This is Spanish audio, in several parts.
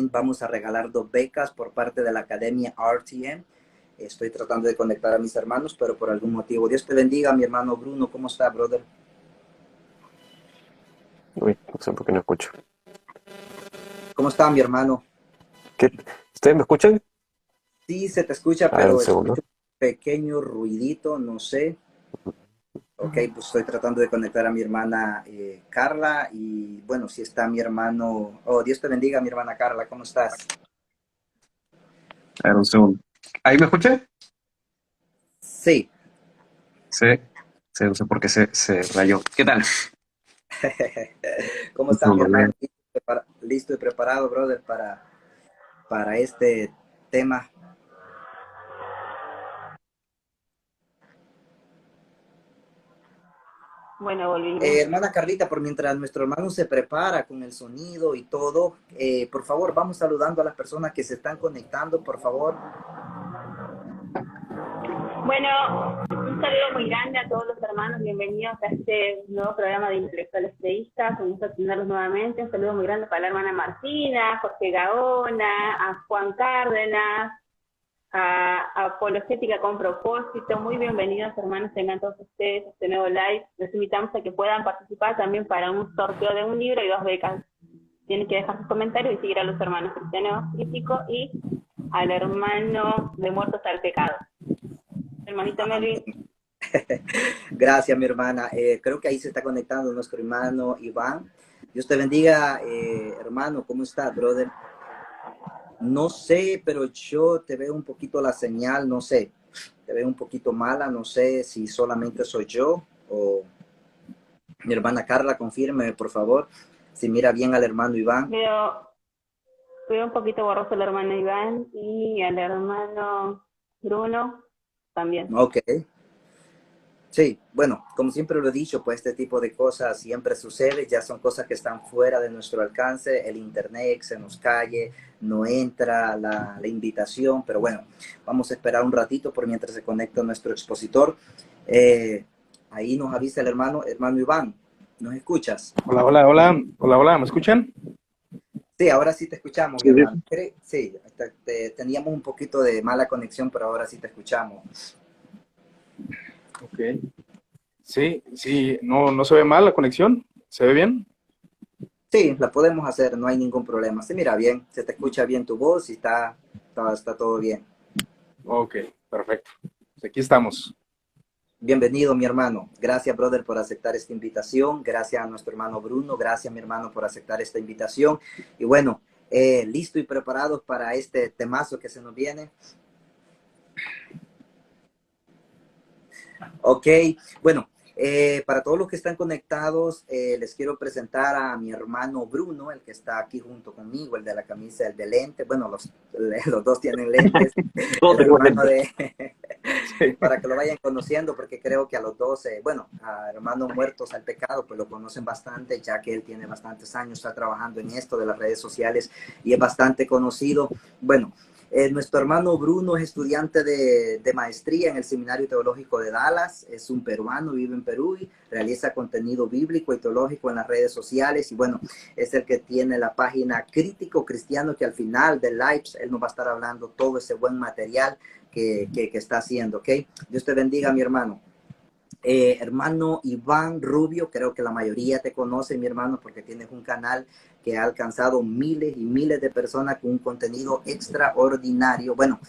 también vamos a regalar 2 becas por parte de la Academia RTM. Estoy tratando de conectar a mis hermanos, pero por algún motivo. Dios te bendiga, mi hermano Bruno. ¿Cómo está, brother? Uy, no sé por qué no escucho. ¿Cómo está, mi hermano? ¿Qué? ¿Ustedes me escuchan? Sí, se te escucha, A ver, un pero segundo. escucho un pequeño ruidito, no sé. Ok, pues estoy tratando de conectar a mi hermana Carla y bueno, si está mi hermano... Oh, Dios te bendiga, mi hermana Carla, ¿cómo estás? A ver, un segundo. ¿Ahí me escuchan? Sí. Sí, sí, no sé por qué se rayó. ¿Qué tal? ¿Cómo Un está mi segundo, hermano? Listo y preparado, brother, para este tema. Bueno, volvimos. Hermana Carlita, por mientras nuestro hermano se prepara con el sonido y todo, por favor, vamos saludando a las personas que se están conectando, por favor. Bueno, un saludo muy grande a todos los hermanos. Bienvenidos a este nuevo programa de Intelectuales Teístas. Un gusto tenerlos nuevamente. Un saludo muy grande para la hermana Martina, Jorge Gaona, a Juan Cárdenas, a Apologética con Propósito. Muy bienvenidos, hermanos, tengan todos ustedes a este nuevo live. Les invitamos a que puedan participar también para un sorteo de un libro y 2 becas. Tienen que dejar sus comentarios y seguir a los hermanos Cristiano Crítico y al hermano de Muertos al Pecado. Hermanito Melvin. Gracias, mi hermana. Creo que ahí se está conectando nuestro hermano Iván. Dios te bendiga, hermano. ¿Cómo estás, brother? No sé, pero yo te veo un poquito la señal, no sé. Te veo un poquito mala, no sé si solamente soy yo o mi hermana Carla, confirme, por favor, si mira bien al hermano Iván. Veo un poquito borroso el hermano Iván y al hermano Bruno también. Ok. Sí, bueno, como siempre lo he dicho, pues este tipo de cosas siempre sucede, ya son cosas que están fuera de nuestro alcance, el internet se nos cae, no entra la invitación, pero bueno, vamos a esperar un ratito por mientras se conecta nuestro expositor. Ahí nos avisa el hermano Iván, ¿nos escuchas? Hola, hola, hola, hola, hola, ¿me escuchan? Sí, ahora sí te escuchamos, mi Sí, hermano. Sí, teníamos un poquito de mala conexión, pero ahora sí te escuchamos. Ok. Sí, sí, no se ve mal la conexión, ¿se ve bien? Sí, la podemos hacer, no hay ningún problema. Se mira bien, se te escucha bien tu voz y está todo bien. Ok, perfecto. Pues aquí estamos. Bienvenido, mi hermano. Gracias, brother, por aceptar esta invitación. Gracias a nuestro hermano Bruno. Gracias, mi hermano, por aceptar esta invitación. Y bueno, listo y preparados para este temazo que se nos viene. Ok, bueno, para todos los que están conectados, les quiero presentar a mi hermano Bruno, el que está aquí junto conmigo, el de la camisa, el de lente. Bueno, los dos tienen lentes. todos El tenemos hermano lentes. de, Sí. para que lo vayan conociendo, porque creo que a los dos, bueno, a hermanos muertos al pecado, pues lo conocen bastante, ya que él tiene bastantes años, está trabajando en esto de las redes sociales y es bastante conocido. Bueno, nuestro hermano Bruno es estudiante de maestría en el Seminario Teológico de Dallas, es un peruano, vive en Perú y realiza contenido bíblico y teológico en las redes sociales y bueno, es el que tiene la página Crítico Cristiano, que al final del live él nos va a estar hablando todo ese buen material que está haciendo, ¿ok? Dios te bendiga, mi hermano. Hermano Iván Rubio, creo que la mayoría te conoce, mi hermano, porque tienes un canal que ha alcanzado miles y miles de personas con un contenido extraordinario. Bueno,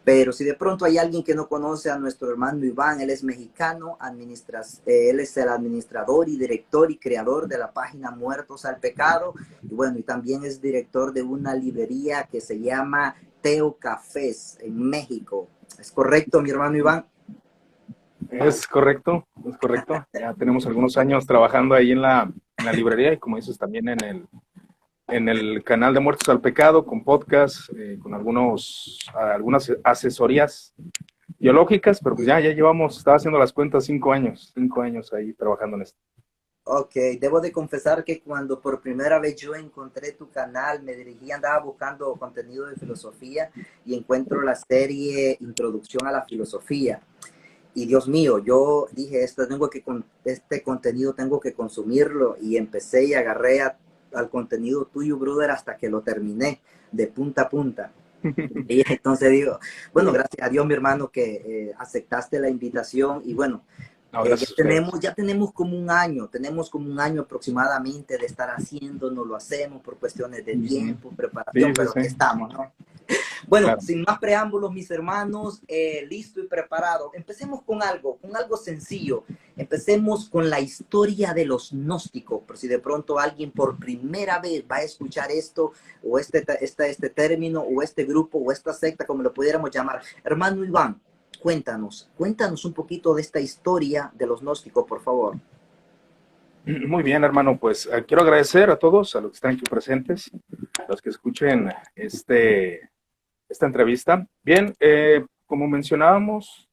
pero si de pronto hay alguien que no conoce a nuestro hermano Iván, él es mexicano, él es el administrador y director y creador de la página Muertos al Pecado, y bueno, y también es director de una librería que se llama Teo Cafés en México. ¿Es correcto, mi hermano Iván? Es correcto, es correcto. Ya tenemos algunos años trabajando ahí en la librería y como dices, también en el canal de Muertos al Pecado, con podcast, con algunas asesorías biológicas, pero pues ya llevamos, estaba haciendo las cuentas 5 años ahí trabajando en esto. Ok, debo de confesar que cuando por primera vez yo encontré tu canal, me dirigí, andaba buscando contenido de filosofía y encuentro la serie Introducción a la Filosofía. Y Dios mío, yo dije, este contenido tengo que consumirlo y empecé y agarré al contenido tuyo, brother, hasta que lo terminé de punta a punta. Y entonces digo, bueno, gracias a Dios, mi hermano, que aceptaste la invitación y bueno, No, gracias a ustedes. ya tenemos como un año aproximadamente de estar haciendo, no lo hacemos por cuestiones de tiempo, preparación, Sí, pero sí. estamos, ¿no? Bueno, Claro. sin más preámbulos, mis hermanos, listo y preparado. Empecemos con algo sencillo. Empecemos con la historia de los gnósticos, por si de pronto alguien por primera vez va a escuchar esto, o este término, o este grupo, o esta secta, como lo pudiéramos llamar. Hermano Iván, cuéntanos un poquito de esta historia de los gnósticos, por favor. Muy bien, hermano, pues quiero agradecer a todos, a los que están aquí presentes, a los que escuchen esta entrevista. Bien, como mencionábamos,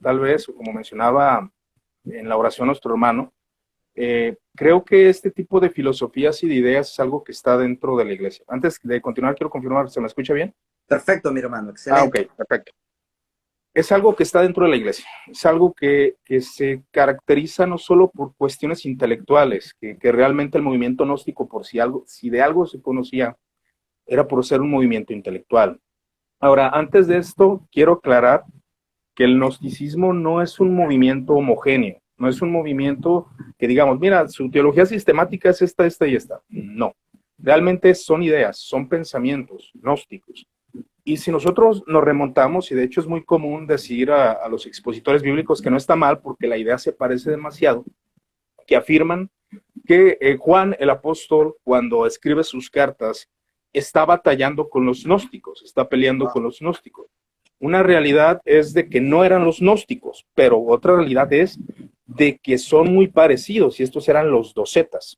tal vez, o como mencionaba en la oración nuestro hermano, creo que este tipo de filosofías y de ideas es algo que está dentro de la iglesia. Antes de continuar, quiero confirmar, ¿se me escucha bien? Perfecto, mi hermano, excelente. Ok, perfecto. Es algo que está dentro de la iglesia, es algo que se caracteriza no solo por cuestiones intelectuales, que realmente el movimiento gnóstico, por si de algo se conocía, era por ser un movimiento intelectual. Ahora, antes de esto, quiero aclarar que el gnosticismo no es un movimiento homogéneo, no es un movimiento que digamos, mira, su teología sistemática es esta y esta. No, realmente son ideas, son pensamientos gnósticos. Y si nosotros nos remontamos, y de hecho es muy común decir a los expositores bíblicos que no está mal porque la idea se parece demasiado, que afirman que Juan el apóstol, cuando escribe sus cartas, está batallando con los gnósticos, está peleando con los gnósticos. Una realidad es de que no eran los gnósticos, pero otra realidad es de que son muy parecidos, y estos eran los docetas,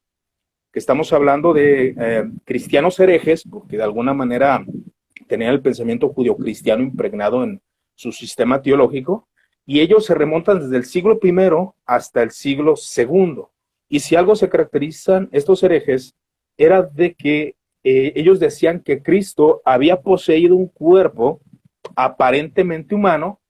que estamos hablando de cristianos herejes, porque de alguna manera tenían el pensamiento judio-cristiano impregnado en su sistema teológico, y ellos se remontan desde el siglo I hasta el siglo II. Y si algo se caracterizan estos herejes, era de que ellos decían que Cristo había poseído un cuerpo aparentemente humano,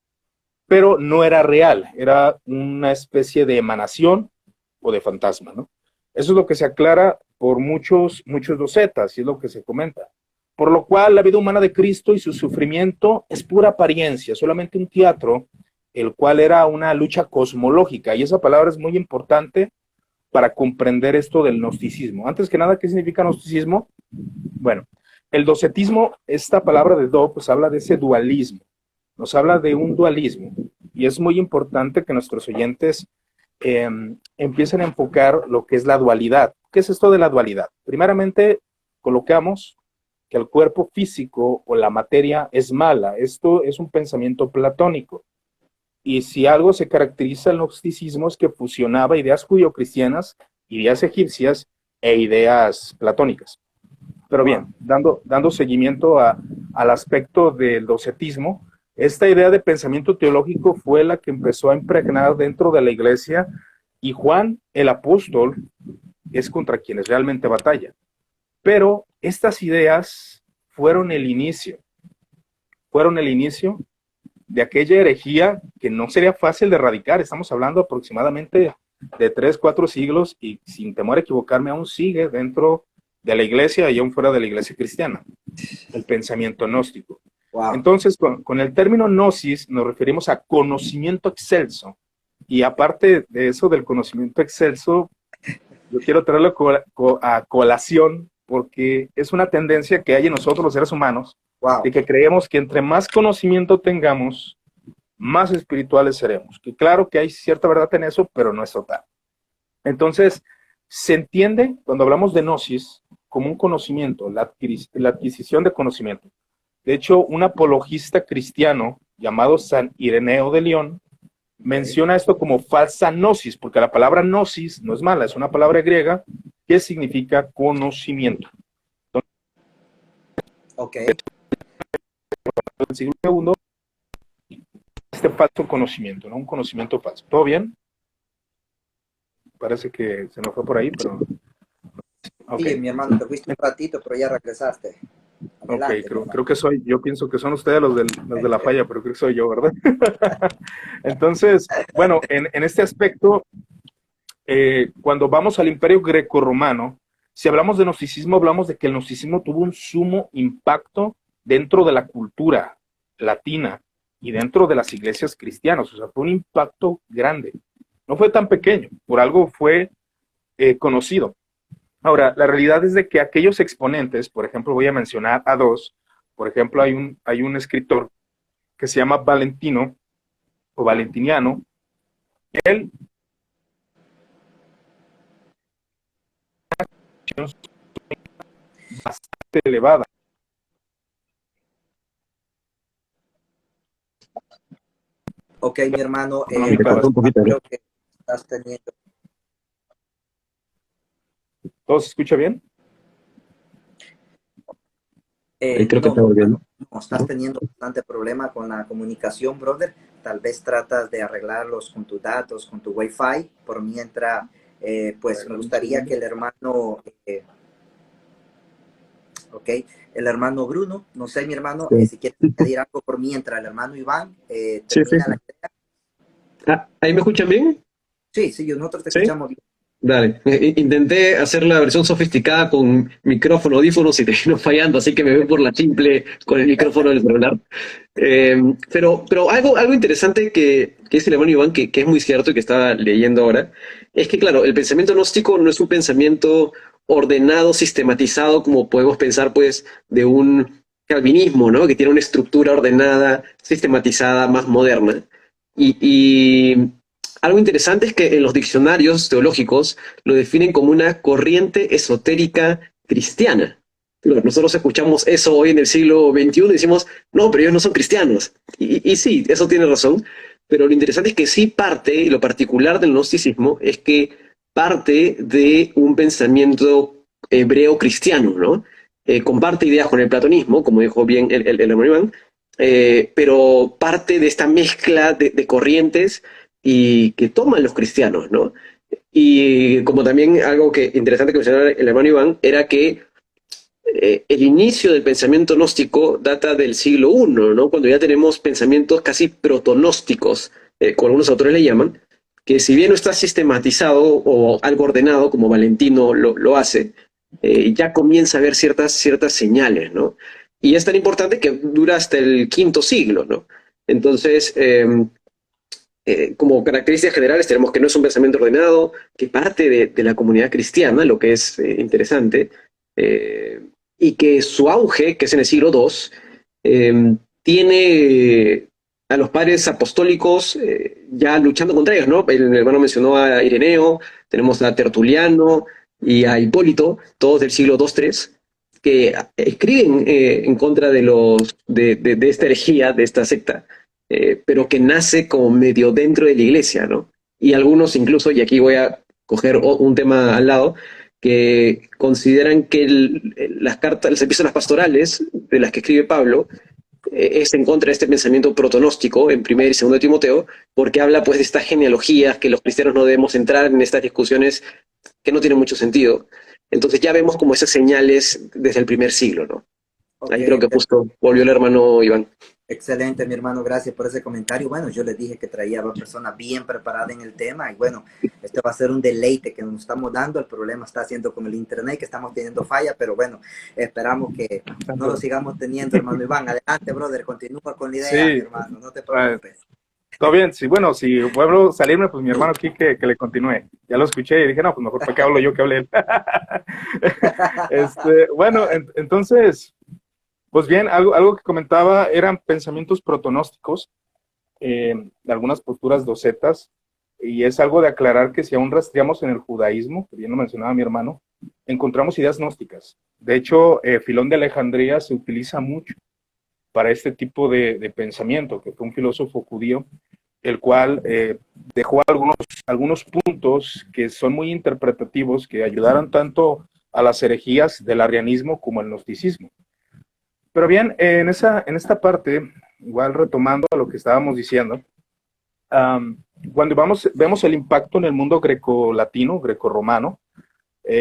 pero no era real, era una especie de emanación o de fantasma, ¿no? Eso es lo que se aclara por muchos docetas, y es lo que se comenta. Por lo cual, la vida humana de Cristo y su sufrimiento es pura apariencia, solamente un teatro, el cual era una lucha cosmológica, y esa palabra es muy importante para comprender esto del gnosticismo. Antes que nada, ¿qué significa gnosticismo? Bueno, el docetismo, esta palabra de do, pues habla de ese dualismo, nos habla de un dualismo, y es muy importante que nuestros oyentes empiecen a enfocar lo que es la dualidad. ¿Qué es esto de la dualidad? Primeramente, colocamos que el cuerpo físico o la materia es mala. Esto es un pensamiento platónico. Y si algo se caracteriza el gnosticismo es que fusionaba ideas judio-cristianas, ideas egipcias e ideas platónicas. Pero bien, dando seguimiento al aspecto del docetismo, esta idea de pensamiento teológico fue la que empezó a impregnar dentro de la iglesia, y Juan el apóstol es contra quienes realmente batalla. Pero estas ideas fueron el inicio de aquella herejía que no sería fácil de erradicar. Estamos hablando aproximadamente de 3, 4 siglos, y sin temor a equivocarme, aún sigue dentro de la iglesia y aún fuera de la iglesia cristiana, el pensamiento gnóstico. Wow. Entonces, con el término gnosis nos referimos a conocimiento excelso, y aparte de eso del conocimiento excelso, yo quiero traerlo a colación, porque es una tendencia que hay en nosotros los seres humanos, de que creemos que entre más conocimiento tengamos, más espirituales seremos. Que claro que hay cierta verdad en eso, pero no es total. Entonces, se entiende cuando hablamos de gnosis como un conocimiento, la adquisición de conocimiento. De hecho, un apologista cristiano llamado San Ireneo de León menciona esto como falsa gnosis, porque la palabra gnosis no es mala, es una palabra griega que significa conocimiento. Ok. El siglo II, este falso conocimiento, ¿no? Un conocimiento falso. ¿Todo bien? Parece que se nos fue por ahí, pero... Okay. Sí, mi hermano, te fuiste un ratito, pero ya regresaste. Adelante, creo que yo pienso que son ustedes los de la falla, pero creo que soy yo, ¿verdad? Entonces, bueno, en este aspecto, cuando vamos al Imperio Grecorromano, Si hablamos de gnosticismo, hablamos de que el gnosticismo tuvo un sumo impacto dentro de la cultura latina y dentro de las iglesias cristianas. O sea, fue un impacto grande. No fue tan pequeño, por algo fue conocido. Ahora, la realidad es de que aquellos exponentes, por ejemplo, voy a mencionar a dos. Por ejemplo, hay un escritor que se llama Valentino o Valentiniano. Él bastante elevada. Ok, mi hermano, Me cortó un poquito, ¿no? creo que estás teniendo, ¿Todo se escucha bien? Ahí creo que está no, volviendo. no, estás teniendo bastante problema con la comunicación, brother. Tal vez tratas de arreglarlos con tus datos, con tu Wi-Fi. Por mientras, pues me gustaría que el hermano, ok, el hermano Bruno, no sé, mi hermano, Sí. si quieres pedir algo por mientras, el hermano Iván Sí, sí. termina la idea. Ah, ¿ahí me escuchan bien? Sí, nosotros te ¿Sí? escuchamos bien. Dale. Intenté hacer la versión sofisticada con micrófono, audífonos y terminó fallando, así que me ven por la simple con el micrófono del celular. Pero algo interesante que dice el hermano Iván, que es muy cierto y que estaba leyendo ahora, es que, claro, el pensamiento gnóstico no es un pensamiento ordenado, sistematizado, como podemos pensar, pues, de un calvinismo, ¿no? Que tiene una estructura ordenada, sistematizada, más moderna. Y algo interesante es que en los diccionarios teológicos lo definen como una corriente esotérica cristiana. Nosotros escuchamos eso hoy en el siglo XXI y decimos, no, pero ellos no son cristianos. Y sí, eso tiene razón, pero lo interesante es que sí parte, y lo particular del gnosticismo es que parte de un pensamiento hebreo cristiano, ¿no? Comparte ideas con el platonismo, como dijo bien el hermano Iván, pero parte de esta mezcla de corrientes y que toman los cristianos, ¿no? Y como también algo que interesante que mencionaba el hermano Iván era que el inicio del pensamiento gnóstico data del siglo I, ¿no? Cuando ya tenemos pensamientos casi protonósticos, como algunos autores le llaman, que si bien no está sistematizado o algo ordenado, como Valentino lo hace, ya comienza a haber ciertas señales, ¿no? Y es tan importante que dura hasta el V siglo, ¿no? Entonces, como características generales tenemos que no es un pensamiento ordenado, que parte de la comunidad cristiana, lo que es interesante, y que su auge, que es en el siglo II, tiene a los padres apostólicos ya luchando contra ellos, ¿no? El hermano mencionó a Ireneo, tenemos a Tertuliano y a Hipólito, todos del siglo II-III, que escriben en contra de esta herejía, de esta secta, pero que nace como medio dentro de la iglesia, ¿no? Y algunos incluso, y aquí voy a coger un tema al lado, que consideran que las cartas, las epístolas pastorales de las que escribe Pablo es en contra de este pensamiento protonóstico en 1 y 2 Timoteo, porque habla pues de estas genealogías, que los cristianos no debemos entrar en estas discusiones que no tienen mucho sentido. Entonces ya vemos como esas señales desde el primer siglo, ¿no? Ok, Ahí creo que justo volvió el hermano Iván. excelente, mi hermano, gracias por ese comentario. Bueno, yo les dije que traía a dos personas bien preparadas en el tema y bueno, este va a ser un deleite que nos estamos dando. El problema está siendo con el internet, que estamos teniendo falla, pero bueno, esperamos que no lo sigamos teniendo, hermano Iván. Adelante, brother, continúa con la idea, mi Sí, hermano, no te preocupes. todo bien. Sí, bueno, si vuelvo a salirme, pues mi hermano aquí que le continúe. Ya lo escuché y dije, no, pues mejor para qué hablo yo que hable él. Bueno, entonces, pues bien, algo que comentaba eran pensamientos protonósticos, de algunas posturas docetas, y es algo de aclarar que si aún rastreamos en el judaísmo, que bien lo mencionaba mi hermano, encontramos ideas gnósticas. De hecho, Filón de Alejandría se utiliza mucho para este tipo de pensamiento, que fue un filósofo judío, el cual dejó algunos puntos que son muy interpretativos, que ayudaron tanto a las herejías del arrianismo como al gnosticismo. Pero bien, en esta parte, igual retomando lo que estábamos diciendo, cuando vemos el impacto en el mundo grecolatino, grecorromano,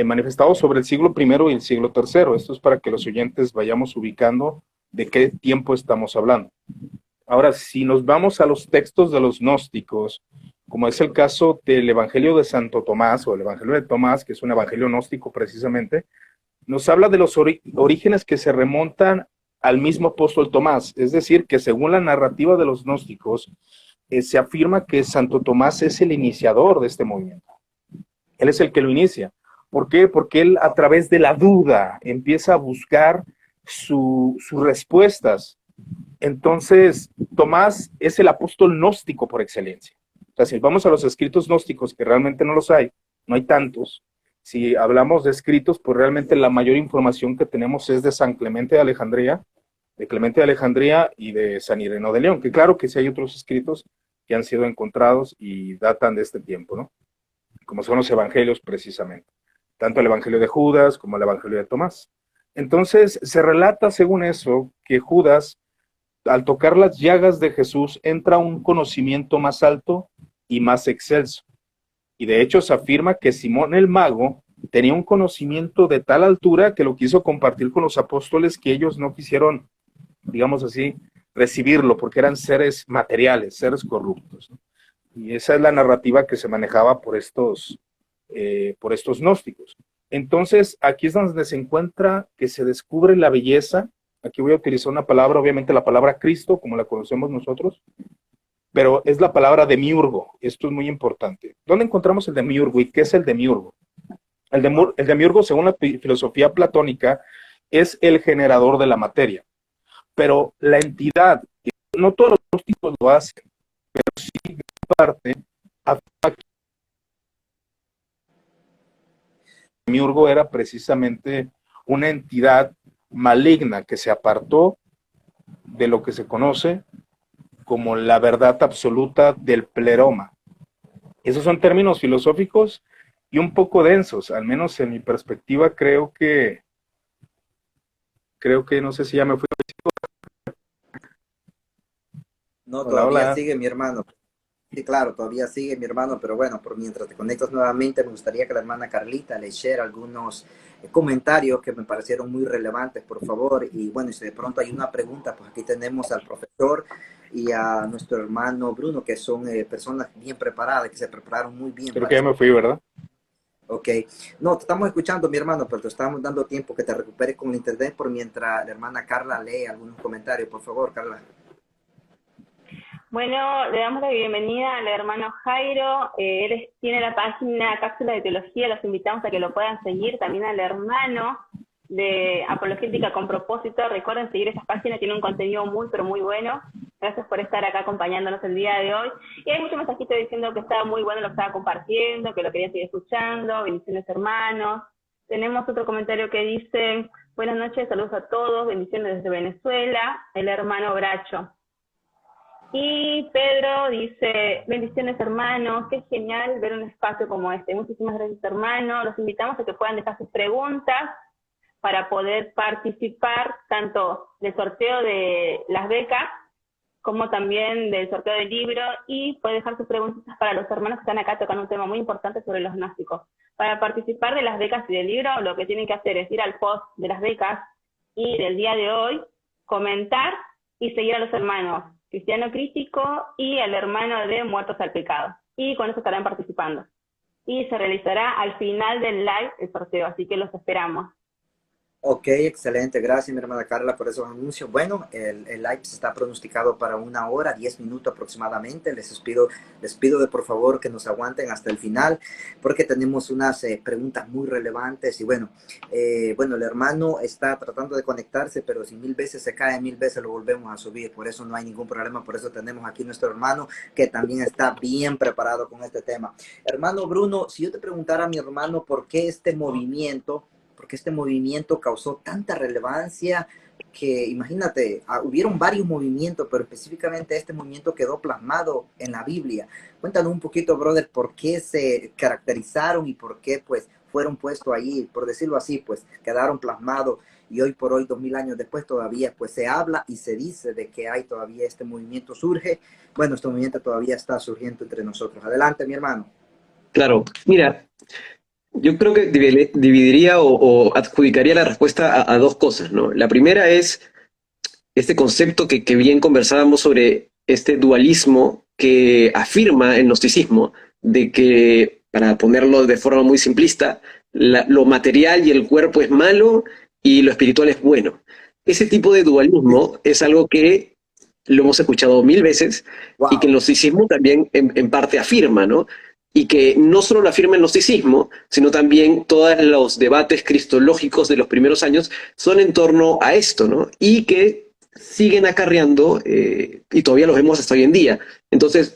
manifestado sobre el siglo I y el siglo III. Esto es para que los oyentes vayamos ubicando de qué tiempo estamos hablando. Ahora, si nos vamos a los textos de los gnósticos, como es el caso del Evangelio de Santo Tomás, o el Evangelio de Tomás, que es un evangelio gnóstico precisamente, nos habla de los orígenes que se remontan al mismo apóstol Tomás. Es decir, que según la narrativa de los gnósticos, se afirma que Santo Tomás es el iniciador de este movimiento. Él es el que lo inicia. ¿Por qué? Porque él, a través de la duda, empieza a buscar sus respuestas. Entonces, Tomás es el apóstol gnóstico por excelencia. O sea, si vamos a los escritos gnósticos, que realmente no los hay, no hay tantos. Si hablamos de escritos, pues realmente la mayor información que tenemos es de San Clemente de Alejandría, y de San Ireneo de León, que claro que sí hay otros escritos que han sido encontrados y datan de este tiempo, ¿no? Como son los evangelios precisamente, tanto el evangelio de Judas como el evangelio de Tomás. Entonces se relata según eso que Judas, al tocar las llagas de Jesús, entra a un conocimiento más alto y más excelso. Y de hecho se afirma que Simón el Mago tenía un conocimiento de tal altura que lo quiso compartir con los apóstoles, que ellos no quisieron, digamos así, recibirlo, porque eran seres materiales, seres corruptos, ¿no? Y esa es la narrativa que se manejaba por estos gnósticos. Entonces, aquí es donde se encuentra que se descubre la belleza. Aquí voy a utilizar una palabra, obviamente la palabra Cristo, como la conocemos nosotros, pero es la palabra demiurgo. Esto es muy importante. ¿Dónde encontramos el demiurgo y qué es el demiurgo? El demiurgo, según la filosofía platónica, es el generador de la materia. Pero la entidad, no todos los gnósticos lo hacen, pero sí en parte, afirma que el demiurgo era precisamente una entidad maligna que se apartó de lo que se conoce como la verdad absoluta del pleroma. Esos son términos filosóficos y un poco densos, al menos en mi perspectiva. Creo que no sé si ya me fui. No, Hola, todavía hola. sigue mi hermano. Sí, claro, todavía sigue mi hermano, pero bueno, por mientras te conectas nuevamente, me gustaría que la hermana Carlita le hiciera algunos comentarios que me parecieron muy relevantes, por favor. Y bueno, y si de pronto hay una pregunta, pues aquí tenemos al profesor y a nuestro hermano Bruno, que son personas bien preparadas, que se prepararon muy bien. Creo que ya me fui, ¿verdad? Ok. No, te estamos escuchando, mi hermano, pero te estamos dando tiempo que te recuperes con el internet por mientras la hermana Carla lee algunos comentarios. Por favor, Carla. Bueno, le damos la bienvenida al hermano Jairo. Tiene la página Cápsula de Teología, los invitamos a que lo puedan seguir. También al hermano de Apologética con Propósito. Recuerden seguir esas páginas, tienen un contenido muy, pero muy bueno. Gracias por estar acá acompañándonos el día de hoy. Y hay muchos mensajitos diciendo que estaba muy bueno lo que estaba compartiendo, que lo quería seguir escuchando. Bendiciones, hermanos. Tenemos otro comentario que dice: buenas noches, saludos a todos, bendiciones desde Venezuela, el hermano Bracho. Y Pedro dice: bendiciones, hermanos, qué genial ver un espacio como este. Muchísimas gracias, hermano. Los invitamos a que puedan dejar sus preguntas para poder participar tanto del sorteo de las becas como también del sorteo del libro, y puede dejar sus preguntas para los hermanos que están acá tocando un tema muy importante sobre los gnósticos. Para participar de las becas y del libro, lo que tienen que hacer es ir al post de las becas y del día de hoy, comentar y seguir a los hermanos Cristiano Crítico y al hermano de Muertos al Pecado. Y con eso estarán participando. Y se realizará al final del live el sorteo, así que los esperamos. Ok, excelente. Gracias, mi hermana Carla, por esos anuncios. Bueno, el live está pronosticado para 1 hora, 10 minutos aproximadamente. Les pido de por favor que nos aguanten hasta el final, porque tenemos unas preguntas muy relevantes. Y bueno, el hermano está tratando de conectarse, pero si 1000 veces se cae, 1000 veces lo volvemos a subir. Por eso no hay ningún problema. Por eso tenemos aquí nuestro hermano, que también está bien preparado con este tema. Hermano Bruno, si yo te preguntara a mi hermano por qué este movimiento causó tanta relevancia, que imagínate, hubieron varios movimientos, pero específicamente este movimiento quedó plasmado en la Biblia. Cuéntanos un poquito, brother, por qué se caracterizaron y por qué pues fueron puestos allí, por decirlo así, pues quedaron plasmados, y hoy por hoy, 2000 años después, todavía pues se habla y se dice de que hay todavía este movimiento surge. Bueno, este movimiento todavía está surgiendo entre nosotros. Adelante, mi hermano. Claro, mira, yo creo que dividiría o adjudicaría la respuesta a dos cosas, ¿no? La primera es este concepto que bien conversábamos sobre este dualismo que afirma el gnosticismo de que, para ponerlo de forma muy simplista, lo material y el cuerpo es malo y lo espiritual es bueno. Ese tipo de dualismo es algo que lo hemos escuchado mil veces y que el Wow, gnosticismo también en parte afirma, ¿no? Y que no solo lo afirma el gnosticismo, sino también todos los debates cristológicos de los primeros años son en torno a esto, ¿no? Y que siguen acarreando, y todavía los vemos hasta hoy en día. Entonces,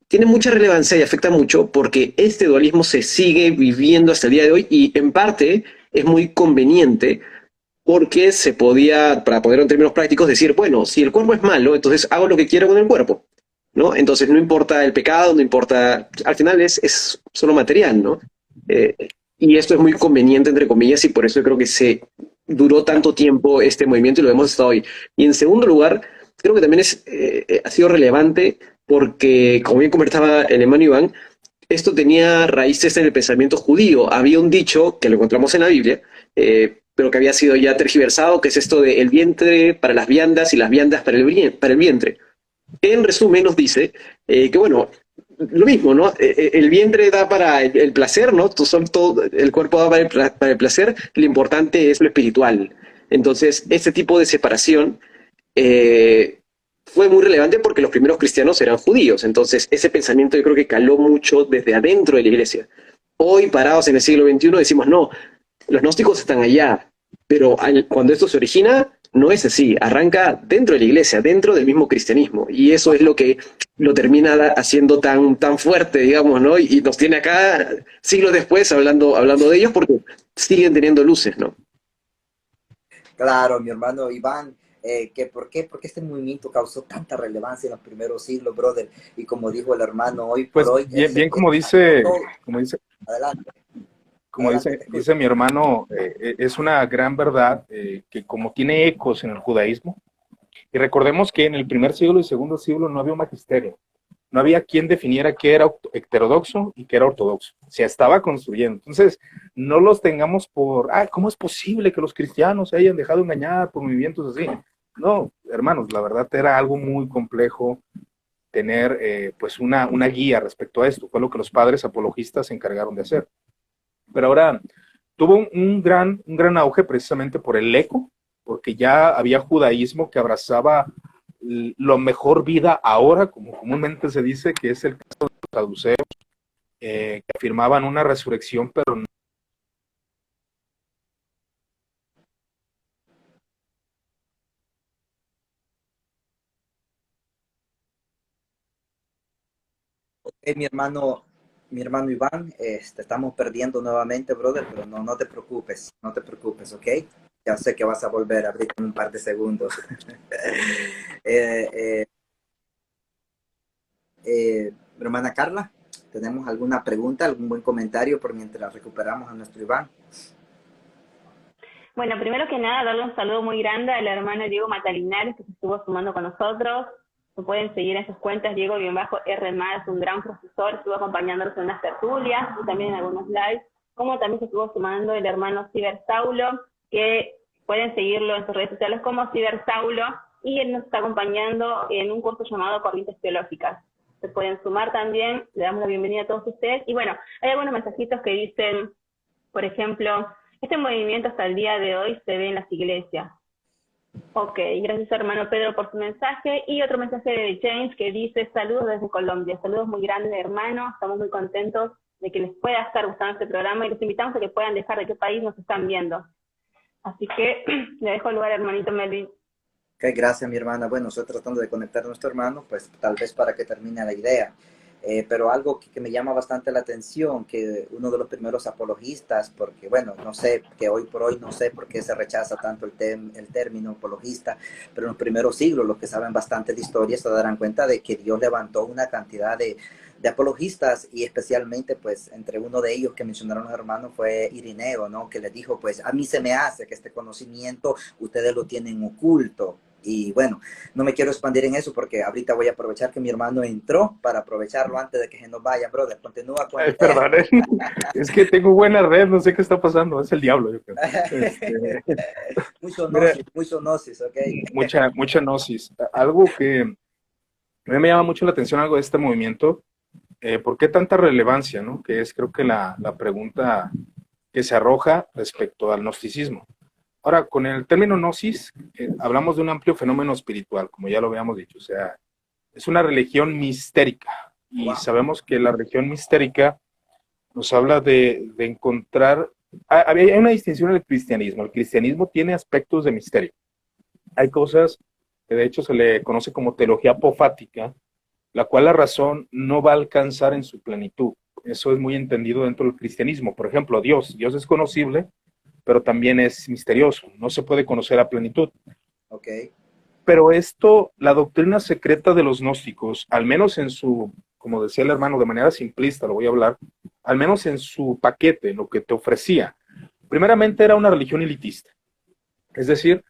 tiene mucha relevancia y afecta mucho porque este dualismo se sigue viviendo hasta el día de hoy y en parte es muy conveniente porque se podía, para ponerlo en términos prácticos, decir, bueno, si el cuerpo es malo, entonces hago lo que quiero con el cuerpo, ¿no? Entonces no importa el pecado, no importa, al final es solo material, ¿no? Eh, y esto es muy conveniente, entre comillas, y por eso creo que se duró tanto tiempo este movimiento y lo hemos estado hoy. Y en segundo lugar, creo que también ha sido relevante porque, como bien comentaba el hermano Iván, esto tenía raíces en el pensamiento judío. Había un dicho que lo encontramos en la Biblia, pero que había sido ya tergiversado, que es esto de el vientre para las viandas y las viandas para el vientre. En resumen nos dice que, bueno, lo mismo, ¿no? El vientre da para el placer, ¿no? El cuerpo da para el placer, lo importante es lo espiritual. Entonces, este tipo de separación fue muy relevante porque los primeros cristianos eran judíos. Entonces, ese pensamiento yo creo que caló mucho desde adentro de la iglesia. Hoy, parados en el siglo XXI, decimos, no, los gnósticos están allá, pero cuando esto se origina, no es así, arranca dentro de la iglesia, dentro del mismo cristianismo, y eso es lo que lo termina haciendo tan fuerte, digamos, ¿no? Y nos tiene acá siglos después hablando de ellos porque siguen teniendo luces, ¿no? claro, mi hermano Iván, ¿por qué este movimiento causó tanta relevancia en los primeros siglos, brother? Y como dijo el hermano, hoy por Pues hoy, bien, bien todo. como dice, Adelante, como adelante, te dice escucho. mi hermano, es una gran verdad que como tiene ecos en el judaísmo, y recordemos que en el primer siglo y segundo siglo no había un magisterio, no había quien definiera qué era heterodoxo y qué era ortodoxo, se estaba construyendo. Entonces, no los tengamos ¿cómo es posible que los cristianos se hayan dejado engañar por movimientos así? No, hermanos, la verdad era algo muy complejo tener pues una guía respecto a esto, fue lo que los padres apologistas se encargaron de hacer. Pero ahora tuvo un gran auge precisamente por el eco, porque ya había judaísmo que abrazaba lo mejor vida ahora, como comúnmente se dice, que es el caso de los saduceos, que afirmaban una resurrección, pero no. Mi hermano Iván, estamos perdiendo nuevamente, brother, pero no te preocupes, no te preocupes, ¿ok? Ya sé que vas a volver a abrir en un par de segundos. Eh, eh, Hermana Carla, ¿tenemos alguna pregunta, algún buen comentario por mientras recuperamos a nuestro Iván? Bueno, primero que nada, darle un saludo muy grande al hermano Diego Matalinares, que se estuvo sumando con nosotros. Lo pueden seguir en sus cuentas, Diego-R. es un gran profesor, estuvo acompañándonos en unas tertulias y también en algunos lives, como también se estuvo sumando el hermano Cibersaulo, que pueden seguirlo en sus redes sociales como Cibersaulo, y él nos está acompañando en un curso llamado Corrientes Teológicas. Se pueden sumar también, le damos la bienvenida a todos ustedes. Y bueno, hay algunos mensajitos que dicen, por ejemplo, este movimiento hasta el día de hoy se ve en las iglesias. Ok, gracias hermano Pedro por su mensaje. Y otro mensaje de James que dice, saludos desde Colombia, saludos muy grandes hermano, estamos muy contentos de que les pueda estar gustando este programa y los invitamos a que puedan dejar de qué país nos están viendo. Así que le dejo el lugar hermanito Melvin. Ok, gracias mi hermana. Bueno, estoy tratando de conectar a nuestro hermano, pues tal vez para que termine la idea. Pero algo que me llama bastante la atención, que uno de los primeros apologistas, porque bueno, no sé, que hoy por hoy no sé por qué se rechaza tanto el término apologista, pero en los primeros siglos los que saben bastante de historia se darán cuenta de que Dios levantó una cantidad de apologistas y especialmente pues entre uno de ellos que mencionaron los hermanos fue Irineo, ¿no? Que les dijo pues a mí se me hace que este conocimiento ustedes lo tienen oculto. Y bueno, no me quiero expandir en eso porque ahorita voy a aprovechar que mi hermano entró para aprovecharlo antes de que se nos vaya, brother. Continúa con el tema. Perdón, es que tengo buena red, no sé qué está pasando, es el diablo, yo creo. Mucho Mira, gnosis, ok. mucha gnosis. Algo A mí me llama mucho la atención algo de este movimiento. ¿Por qué tanta relevancia, no? Que es, creo que la pregunta que se arroja respecto al gnosticismo. Ahora, con el término gnosis, hablamos de un amplio fenómeno espiritual, como ya lo habíamos dicho. O sea, es una religión mistérica. Y Wow. sabemos que la religión mistérica nos habla de encontrar... Hay una distinción en el cristianismo. El cristianismo tiene aspectos de misterio. Hay cosas que de hecho se le conoce como teología apofática, la cual la razón no va a alcanzar en su plenitud. Eso es muy entendido dentro del cristianismo. Por ejemplo, Dios. Dios es conocible, pero también es misterioso. No se puede conocer a plenitud. Ok. Pero esto, la doctrina secreta de los gnósticos, al menos en su, como decía el hermano, de manera simplista, lo voy a hablar, al menos en su paquete, lo que te ofrecía, primeramente era una religión elitista. Es decir,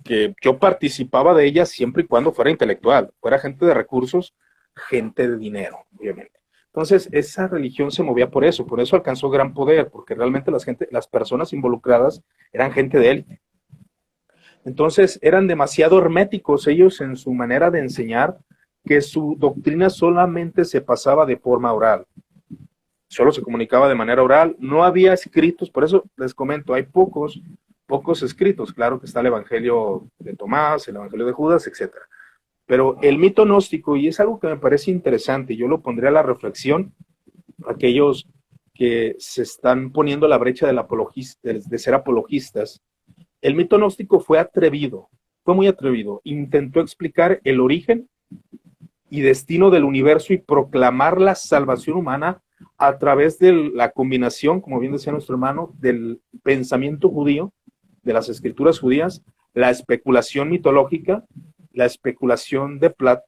que yo participaba de ella siempre y cuando fuera intelectual, fuera gente de recursos, gente de dinero, obviamente. Entonces, esa religión se movía por eso alcanzó gran poder, porque realmente las personas involucradas eran gente de élite. Entonces, eran demasiado herméticos ellos en su manera de enseñar, que su doctrina solamente se pasaba de forma oral. Solo se comunicaba de manera oral, no había escritos, por eso les comento, hay pocos escritos. Claro que está el Evangelio de Tomás, el Evangelio de Judas, etcétera. Pero el mito gnóstico, y es algo que me parece interesante, yo lo pondré a la reflexión, aquellos que se están poniendo a la brecha de ser apologistas. El mito gnóstico fue atrevido, fue muy atrevido. Intentó explicar el origen y destino del universo y proclamar la salvación humana a través de la combinación, como bien decía nuestro hermano, del pensamiento judío, de las escrituras judías, la especulación mitológica, la especulación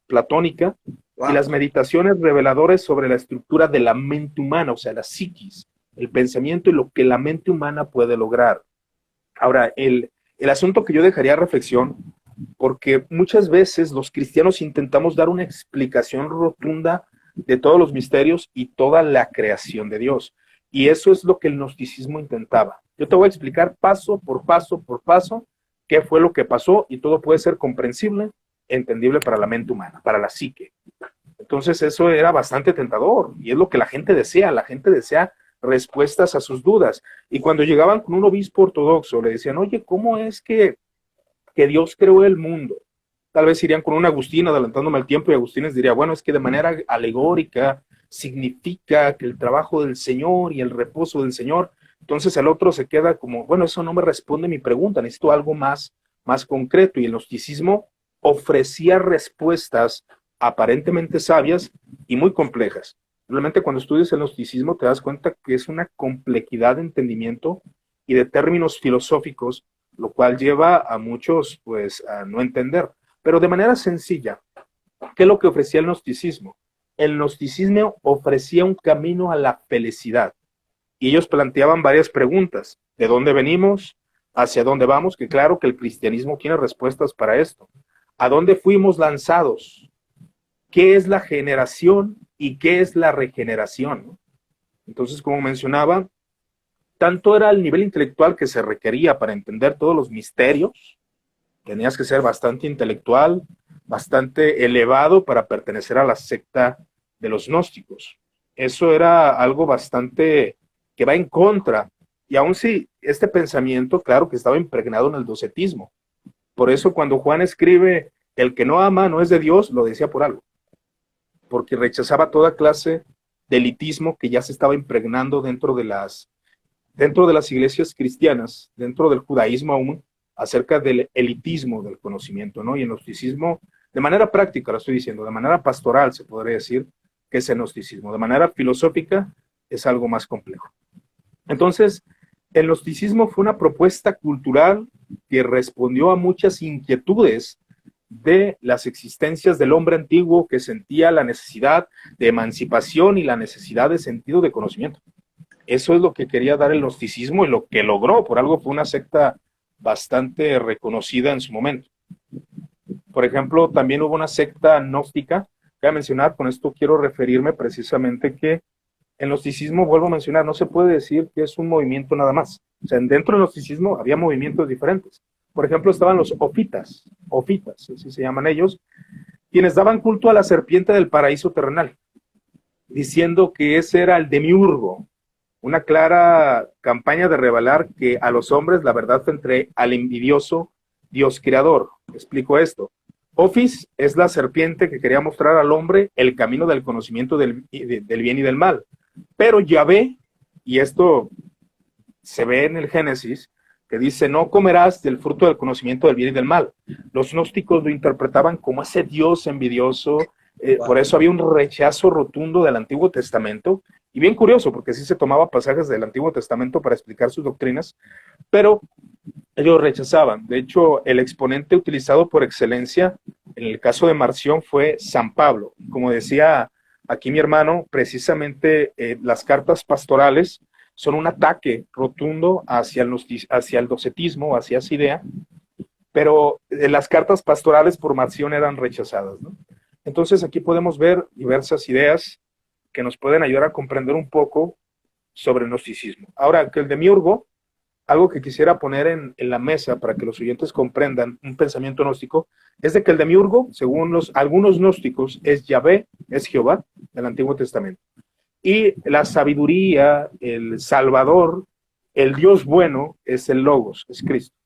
platónica Wow. y las meditaciones reveladoras sobre la estructura de la mente humana, o sea, la psiquis, el pensamiento y lo que la mente humana puede lograr. Ahora, el asunto que yo dejaría a reflexión, porque muchas veces los cristianos intentamos dar una explicación rotunda de todos los misterios y toda la creación de Dios. Y eso es lo que el gnosticismo intentaba. Yo te voy a explicar paso por paso qué fue lo que pasó y todo puede ser comprensible, entendible para la mente humana, para la psique. Entonces eso era bastante tentador y es lo que la gente desea respuestas a sus dudas. Y cuando llegaban con un obispo ortodoxo, le decían, oye, ¿cómo es que Dios creó el mundo? Tal vez irían con un Agustín adelantándome el tiempo y Agustín les diría, bueno, es que de manera alegórica significa que el trabajo del Señor y el reposo del Señor. Entonces el otro se queda como, bueno, eso no me responde mi pregunta, necesito algo más concreto. Y el gnosticismo ofrecía respuestas aparentemente sabias y muy complejas. Realmente cuando estudias el gnosticismo te das cuenta que es una complejidad de entendimiento y de términos filosóficos, lo cual lleva a muchos pues a no entender. Pero de manera sencilla, ¿qué es lo que ofrecía el gnosticismo? El gnosticismo ofrecía un camino a la felicidad. Y ellos planteaban varias preguntas. ¿De dónde venimos? ¿Hacia dónde vamos? Que claro que el cristianismo tiene respuestas para esto. ¿A dónde fuimos lanzados? ¿Qué es la generación y qué es la regeneración? Entonces, como mencionaba, tanto era el nivel intelectual que se requería para entender todos los misterios. Tenías que ser bastante intelectual, bastante elevado para pertenecer a la secta de los gnósticos. Eso era algo bastante que va en contra. Y aún si este pensamiento, claro que estaba impregnado en el docetismo. Por eso cuando Juan escribe, el que no ama no es de Dios, lo decía por algo. Porque rechazaba toda clase de elitismo que ya se estaba impregnando dentro de las iglesias cristianas, dentro del judaísmo aún, acerca del elitismo del conocimiento, ¿no? Y el gnosticismo, de manera práctica, lo estoy diciendo, de manera pastoral se podría decir que es el gnosticismo. De manera filosófica es algo más complejo. Entonces, el gnosticismo fue una propuesta cultural que respondió a muchas inquietudes de las existencias del hombre antiguo que sentía la necesidad de emancipación y la necesidad de sentido de conocimiento. Eso es lo que quería dar el gnosticismo y lo que logró. Por algo fue una secta bastante reconocida en su momento. Por ejemplo, también hubo una secta gnóstica, que voy a mencionar, con esto quiero referirme precisamente que el gnosticismo, vuelvo a mencionar, no se puede decir que es un movimiento nada más. O sea, dentro del gnosticismo había movimientos diferentes. Por ejemplo, estaban los ofitas, así se llaman ellos, quienes daban culto a la serpiente del paraíso terrenal, diciendo que ese era el demiurgo, una clara campaña de revelar que a los hombres la verdad entre al envidioso Dios creador. Explico esto. Ophis es la serpiente que quería mostrar al hombre el camino del conocimiento del bien y del mal. Pero Yahvé, y esto se ve en el Génesis, que dice, no comerás del fruto del conocimiento del bien y del mal. Los gnósticos lo interpretaban como ese Dios envidioso, por eso había un rechazo rotundo del Antiguo Testamento, y bien curioso, porque sí se tomaba pasajes del Antiguo Testamento para explicar sus doctrinas, pero ellos rechazaban. De hecho, el exponente utilizado por excelencia en el caso de Marción fue San Pablo. Como decía aquí mi hermano, precisamente las cartas pastorales son un ataque rotundo hacia el docetismo, hacia esa idea, pero las cartas pastorales por Marción eran rechazadas, ¿no? Entonces aquí podemos ver diversas ideas que nos pueden ayudar a comprender un poco sobre el gnosticismo. Ahora, que el demiurgo, algo que quisiera poner en la mesa para que los oyentes comprendan un pensamiento gnóstico, es de que el demiurgo, según algunos gnósticos, es Yahvé, es Jehová del Antiguo Testamento. Y la sabiduría, el Salvador, el Dios bueno, es el Logos, es Cristo.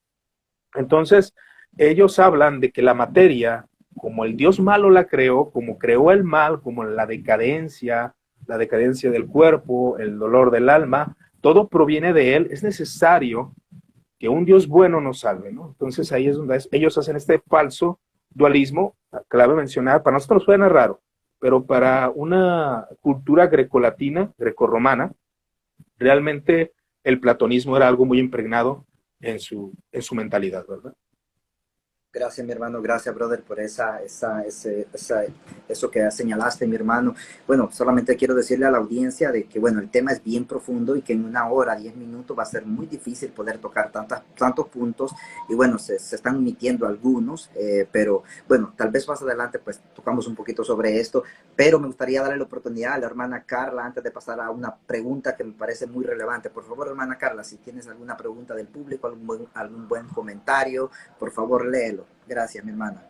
Entonces, ellos hablan de que la materia, como el Dios malo la creó, como creó el mal, como la decadencia del cuerpo, el dolor del alma, todo proviene de él. Es necesario que un Dios bueno nos salve, ¿no? Entonces ahí es donde ellos hacen este falso dualismo, clave mencionar, para nosotros suena raro, pero para una cultura grecolatina, grecorromana, realmente el platonismo era algo muy impregnado en su mentalidad, ¿verdad? Gracias, mi hermano. Gracias, brother, por eso que señalaste, mi hermano. Bueno, solamente quiero decirle a la audiencia de que, bueno, el tema es bien profundo y que en 1 hora, 10 minutos va a ser muy difícil poder tocar tantos puntos. Y bueno, se están omitiendo algunos, pero bueno, tal vez más adelante pues tocamos un poquito sobre esto. Pero me gustaría darle la oportunidad a la hermana Carla antes de pasar a una pregunta que me parece muy relevante. Por favor, hermana Carla, si tienes alguna pregunta del público, algún buen comentario, por favor, léelo. Gracias, mi hermana.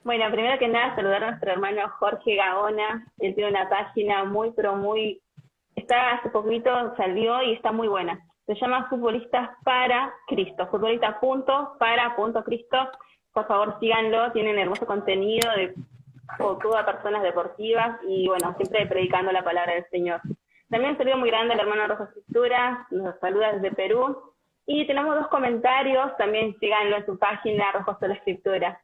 Bueno, primero que nada, saludar a nuestro hermano Jorge Gaona. Él tiene una página hace poquito salió y está muy buena. Se llama Futbolistas para Cristo, futbolistas.para.cristo. Por favor, síganlo, tienen hermoso contenido de todas personas deportivas y bueno, siempre predicando la palabra del Señor. También un saludo muy grande al hermano Rojo Escritura, nos saluda desde Perú. Y tenemos 2 comentarios, también síganlo en su página, Rojos de la Escritura.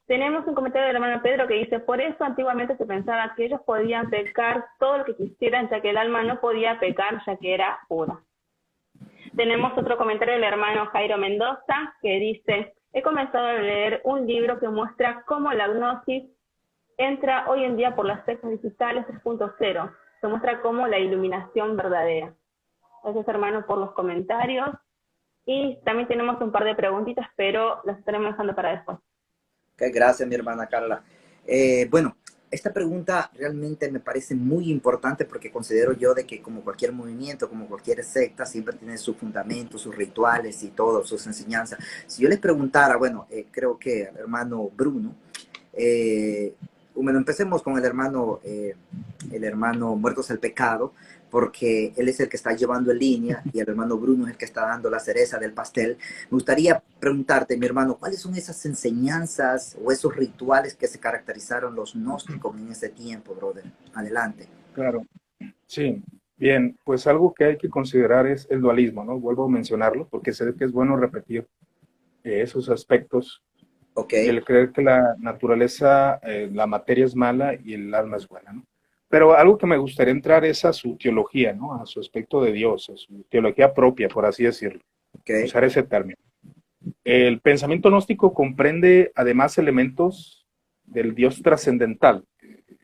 Tenemos un comentario del hermano Pedro que dice, por eso antiguamente se pensaba que ellos podían pecar todo lo que quisieran, ya que el alma no podía pecar, ya que era pura. Tenemos otro comentario del hermano Jairo Mendoza, que dice, he comenzado a leer un libro que muestra cómo la gnosis entra hoy en día por las sectas digitales 3.0. Se muestra como la iluminación verdadera. Gracias, hermano, por los comentarios. Y también tenemos un par de preguntitas, pero las estaremos dejando para después. Okay, gracias, mi hermana Carla. Bueno, esta pregunta realmente me parece muy importante porque considero yo de que como cualquier movimiento, como cualquier secta, siempre tiene sus fundamentos, sus rituales y todo, sus enseñanzas. Si yo les preguntara, bueno, creo que el hermano Bruno, bueno, empecemos con el hermano Muertos al Pecado, porque él es el que está llevando en línea y el hermano Bruno es el que está dando la cereza del pastel. Me gustaría preguntarte, mi hermano, ¿cuáles son esas enseñanzas o esos rituales que se caracterizaron los gnósticos en ese tiempo, brother? Adelante. Claro, sí. Bien, pues algo que hay que considerar es el dualismo, ¿no? Vuelvo a mencionarlo porque sé que es bueno repetir esos aspectos. Okay. El creer que la naturaleza, la materia es mala y el alma es buena, ¿no? Pero algo que me gustaría entrar es a su teología, ¿no? A su aspecto de Dios, a su teología propia, por así decirlo. Okay. Usar ese término. El pensamiento gnóstico comprende además elementos del Dios trascendental.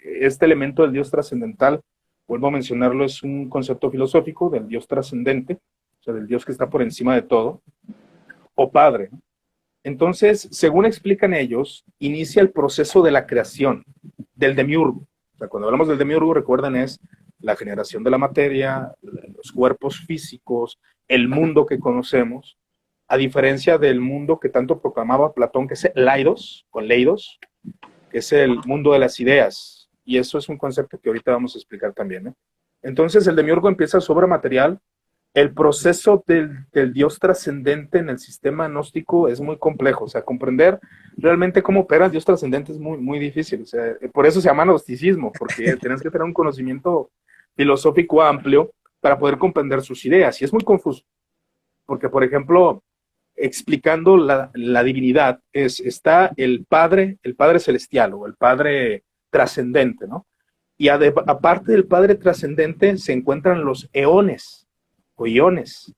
Este elemento del Dios trascendental, vuelvo a mencionarlo, es un concepto filosófico del Dios trascendente, o sea, del Dios que está por encima de todo, o Padre, ¿no? Entonces, según explican ellos, inicia el proceso de la creación del demiurgo. O sea, cuando hablamos del demiurgo, recuerden, es la generación de la materia, los cuerpos físicos, el mundo que conocemos, a diferencia del mundo que tanto proclamaba Platón, que es Leidos, con Leidos, que es el mundo de las ideas. Y eso es un concepto que ahorita vamos a explicar también, ¿no? Entonces, el demiurgo empieza sobre material. El proceso del Dios trascendente en el sistema gnóstico es muy complejo. O sea, comprender realmente cómo opera el Dios trascendente es muy, muy difícil. O sea, por eso se llama gnosticismo, porque tienes que tener un conocimiento filosófico amplio para poder comprender sus ideas. Y es muy confuso. Porque, por ejemplo, explicando la divinidad, está el Padre Celestial o el Padre trascendente, ¿no? Y aparte del Padre trascendente se encuentran los eones o iones.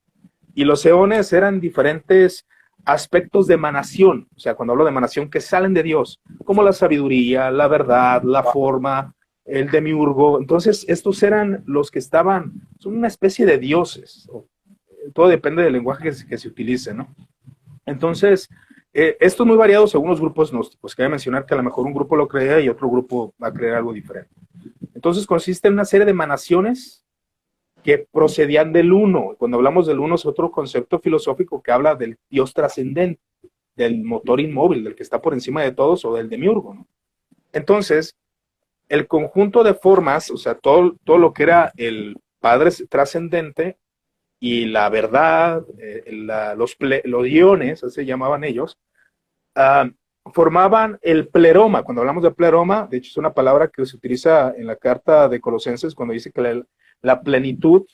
Y los eones eran diferentes aspectos de emanación, o sea, cuando hablo de emanación, que salen de Dios, como la sabiduría, la verdad, la forma, el demiurgo. Entonces, estos eran los que estaban, son una especie de dioses. Todo depende del lenguaje que se utilice, ¿no? Entonces, esto es muy variado según los grupos gnósticos. Cabe mencionar que a lo mejor un grupo lo crea y otro grupo va a creer algo diferente. Entonces, consiste en una serie de emanaciones que procedían del uno. Cuando hablamos del uno es otro concepto filosófico que habla del Dios trascendente, del motor inmóvil, del que está por encima de todos o del demiurgo, ¿no? Entonces, el conjunto de formas, o sea, todo lo que era el Padre trascendente y la verdad, los iones, así se llamaban ellos, formaban el pleroma. Cuando hablamos de pleroma, de hecho es una palabra que se utiliza en la carta de Colosenses cuando dice que la plenitud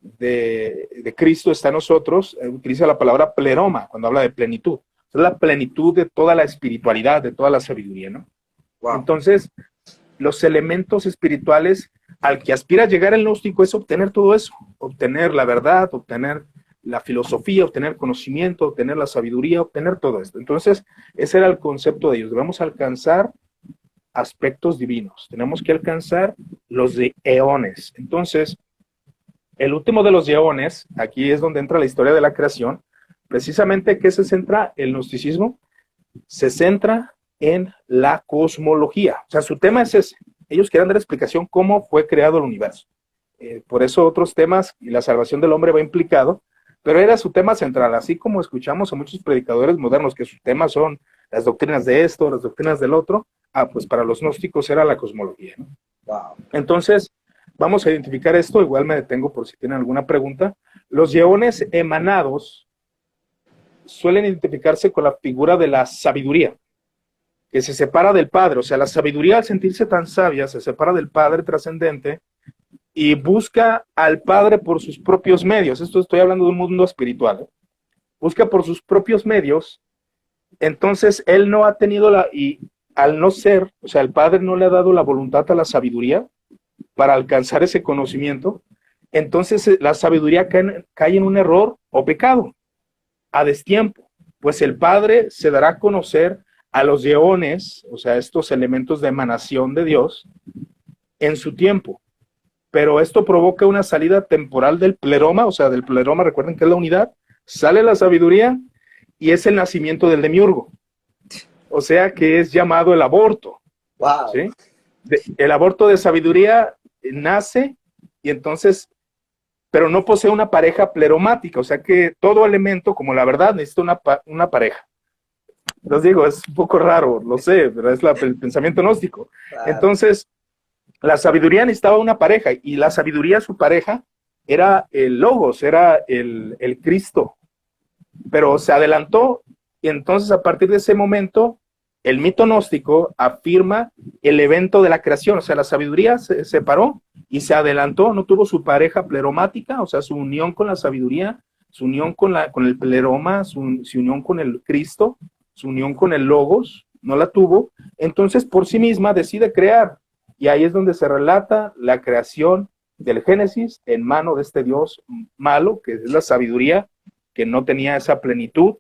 de Cristo está en nosotros, utiliza la palabra pleroma cuando habla de plenitud. Es la plenitud de toda la espiritualidad, de toda la sabiduría, ¿no? Wow. Entonces, los elementos espirituales al que aspira a llegar el gnóstico es obtener todo eso, obtener la verdad, obtener la filosofía, obtener conocimiento, obtener la sabiduría, obtener todo esto. Entonces, ese era el concepto de ellos. Debemos alcanzar aspectos divinos. Tenemos que alcanzar los de eones. Entonces, el último de los eones, aquí es donde entra la historia de la creación. Precisamente, ¿qué se centra el gnosticismo? Se centra en la cosmología. O sea, su tema es ese. Ellos quieren dar explicación cómo fue creado el universo. Por eso otros temas y la salvación del hombre va implicado, pero era su tema central, así como escuchamos a muchos predicadores modernos que sus temas son las doctrinas de esto, las doctrinas del otro. Pues para los gnósticos era la cosmología, ¿no? Wow. Entonces, vamos a identificar esto, igual me detengo por si tienen alguna pregunta. Los eones emanados suelen identificarse con la figura de la sabiduría, que se separa del Padre. O sea, la sabiduría, al sentirse tan sabia, se separa del Padre trascendente y busca al Padre por sus propios medios. Esto estoy hablando de un mundo espiritual, ¿eh? Busca por sus propios medios. Entonces, él no ha tenido y al no ser, o sea, el Padre no le ha dado la voluntad a la sabiduría para alcanzar ese conocimiento. Entonces, la sabiduría cae en un error o pecado a destiempo. Pues el Padre se dará a conocer a los eones, o sea, estos elementos de emanación de Dios, en su tiempo. Pero esto provoca una salida temporal del pleroma, o sea, del pleroma, recuerden que es la unidad, sale la sabiduría y es el nacimiento del demiurgo. O sea, que es llamado el aborto. Wow. ¿Sí? El aborto de sabiduría nace y entonces, pero no posee una pareja pleromática, o sea que todo elemento, como la verdad, necesita una pareja. Les digo, es un poco raro, lo sé, pero es el pensamiento gnóstico. Claro. Entonces, la sabiduría necesitaba una pareja, y la sabiduría, su pareja, era el Logos, era el Cristo. Pero se adelantó, y entonces a partir de ese momento, el mito gnóstico afirma el evento de la creación. O sea, la sabiduría se separó y se adelantó, no tuvo su pareja pleromática, o sea, su unión con la sabiduría, su unión con el pleroma, su unión con el Cristo, su unión con el Logos, no la tuvo. Entonces, por sí misma decide crear. Y ahí es donde se relata la creación del Génesis en mano de este Dios malo, que es la sabiduría, que no tenía esa plenitud